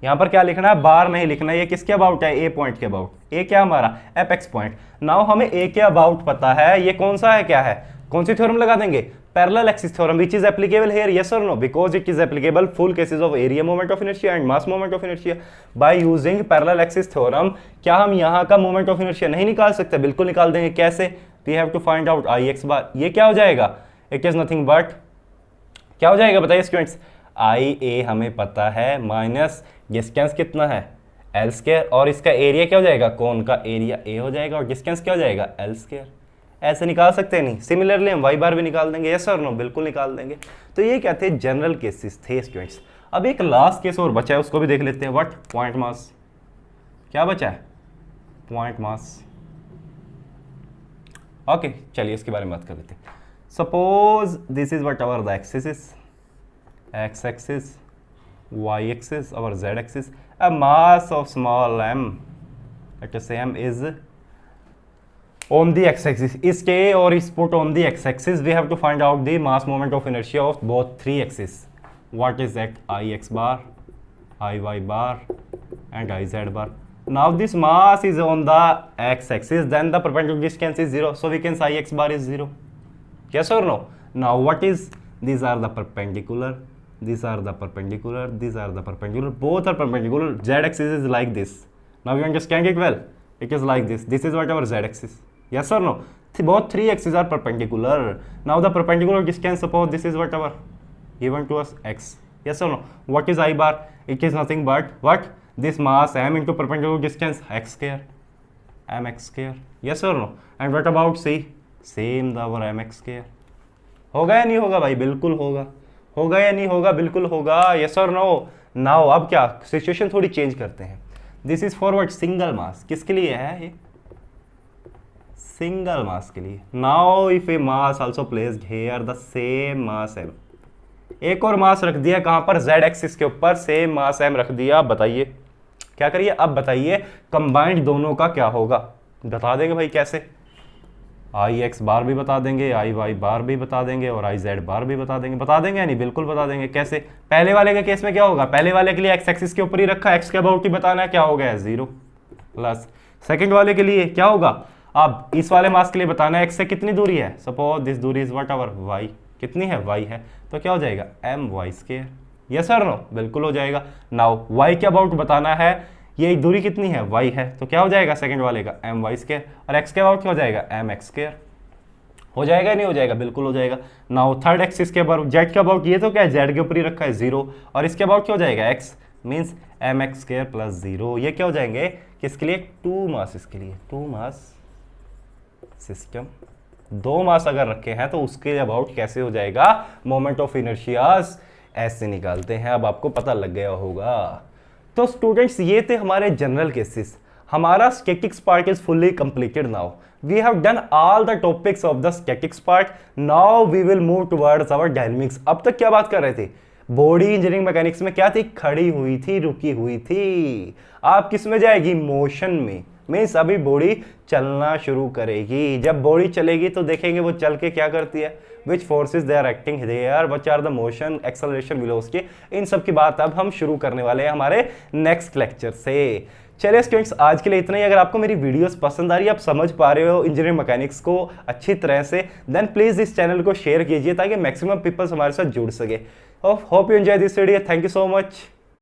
यहाँ पर क्या लिखना है, बार नहीं लिखना है। ये किसके अबाउट है, ए पॉइंट के अबाउट। ए क्या हमारा एपेक्स पॉइंट। नाउ हमें ए के अबाउट पता है, ये कौन सा है, क्या है, कौन सी थ्योरम लगा देंगे, parallel axis theorem, which is applicable here, yes और no, because it is applicable full cases of area moment of inertia and mass moment of inertia. By using parallel axis theorem क्या हम यहाँ का moment of inertia नहीं निकाल सकते, बिल्कुल निकाल देंगे। कैसे, we have to find out I x bar. ये क्या हो जाएगा, इट इज नथिंग बट क्या हो जाएगा बताइए स्टूडेंट्स, आई ए हमें पता है माइनस डिस्टेंस कितना है एल स्क्वायर, और इसका एरिया क्या हो जाएगा, कोन का एरिया ए हो जाएगा, और डिस्टेंस क्या हो जाएगा एल स्क्वायर। ऐसे निकाल सकते हैं नहीं। सिमिलरली हम वाई बार भी निकाल देंगे, यस और नो, बिल्कुल निकाल देंगे। तो ये क्या थे, जनरल केसेस थे स्टूडेंट्स। अब एक लास्ट केस और बचा है, उसको भी देख लेते हैं। What, point mass. क्या बचा है, पॉइंट मास। ओके चलिए इसके बारे में बात कर लेते हैं। Suppose this is what our the axis is, x axis, y axis, our z axis, a mass of small m, let us say m is on the x axis. Is k or is put on the x axis, we have to find out the mass moment of inertia of both three axes. What is that, I x bar, I y bar and I z bar. Now this mass is on the x axis, then the perpendicular distance is 0, so we can say I x bar is 0. Yes or no? Now what is, these are the perpendicular, these are the perpendicular, these are the perpendicular, both are perpendicular. Z axis is like this. Now you understand it well, it is like this. This is what our Z axis, yes or no. Both three axes are perpendicular. Now the perpendicular distance, suppose this is what our given to us x, yes or no. What is I bar, it is nothing but what, this mass m into perpendicular distance x square, mx square, yes or no. And what about c, same the our mx square. होगा या नहीं होगा भाई, बिल्कुल होगा। होगा या नहीं होगा, बिल्कुल होगा, यस और नो। नाउ अब क्या, सिचुएशन थोड़ी चेंज करते हैं। This is forward single mass, किसके लिए है ये, सिंगल मास के लिए। Now if a mass also placed here the same mass M, एक और मास रख दिया कहां पर, जेड एक्सिस के ऊपर, सेम मास एम रख दिया। बताइए क्या करिए, अब बताइए कंबाइंड दोनों का क्या होगा, बता देंगे भाई कैसे। आई एक्स बार भी बता देंगे, आई वाई बार भी बता देंगे, और आई जेड बार भी बता देंगे या नहीं, बिल्कुल बता देंगे। कैसे, पहले वाले के केस में क्या होगा, पहले वाले के लिए एक्स एक्सिस के ऊपर ही रखा, एक्स के अबाउट ही बताना है, क्या हो गया 0 प्लस। सेकंड वाले के लिए क्या होगा, अब इस वाले मास के लिए बताना है एक्स से कितनी दूरी है, सपोज दिस दूरी इज व्हाट आवर वाई, कितनी है, y है, तो क्या हो जाएगा एम वाई स्केयर। यस और नो, बिल्कुल हो जाएगा। नाउ y के अबाउट बताना है, ये दूरी कितनी है, y है, तो क्या हो जाएगा सेकंड वाले का एम वाई स्केयर, और x के अबाउट क्या हो जाएगा एम एक्स स्केयर। हो जाएगा नहीं हो जाएगा, बिल्कुल हो जाएगा। नाउ थर्ड एक्सिस के अबाउट, जेड के अबाउट, ये तो क्या है जेड के ऊपर ही रखा है 0, और इसके अबाउट क्या हो जाएगा x, means M X square plus 0। ये क्या हो जाएंगे किसके लिए, टू मास के लिए, टू मास सिस्टम। दो मास अगर रखे हैं तो उसके अबाउट कैसे हो जाएगा मोमेंट ऑफ इनर्शियास, ऐसे निकालते हैं। अब आपको पता लग गया होगा। तो स्टूडेंट्स ये थे हमारे जनरल केसेस। हमारा statics part is fully completed now. We have done all the topics of the statics part. Now we will move towards our dynamics. अब तक क्या बात कर रहे थे, बॉडी इंजीनियरिंग मैकेनिक्स में क्या थी, खड़ी हुई थी, रुकी हुई थी। आप किस में जाएगी, मोशन में, मीन्स अभी बॉडी चलना शुरू करेगी। जब बॉडी चलेगी तो देखेंगे वो चल के क्या करती है, which forces they are acting there, which are the motion, acceleration, velocity, इन सब की बात अब हम शुरू करने वाले हैं हमारे नेक्स्ट लेक्चर से। चलिए स्टूडेंट्स आज के लिए इतना ही। अगर आपको मेरी वीडियोस पसंद आ रही है, आप समझ पा रहे हो इंजीनियरिंग मैकेनिक्स को अच्छी तरह से, देन प्लीज इस चैनल को शेयर कीजिए ताकि मैक्सिमम पीपल्स हमारे साथ जुड़ सके। Hope you enjoy this video. Thank you so much.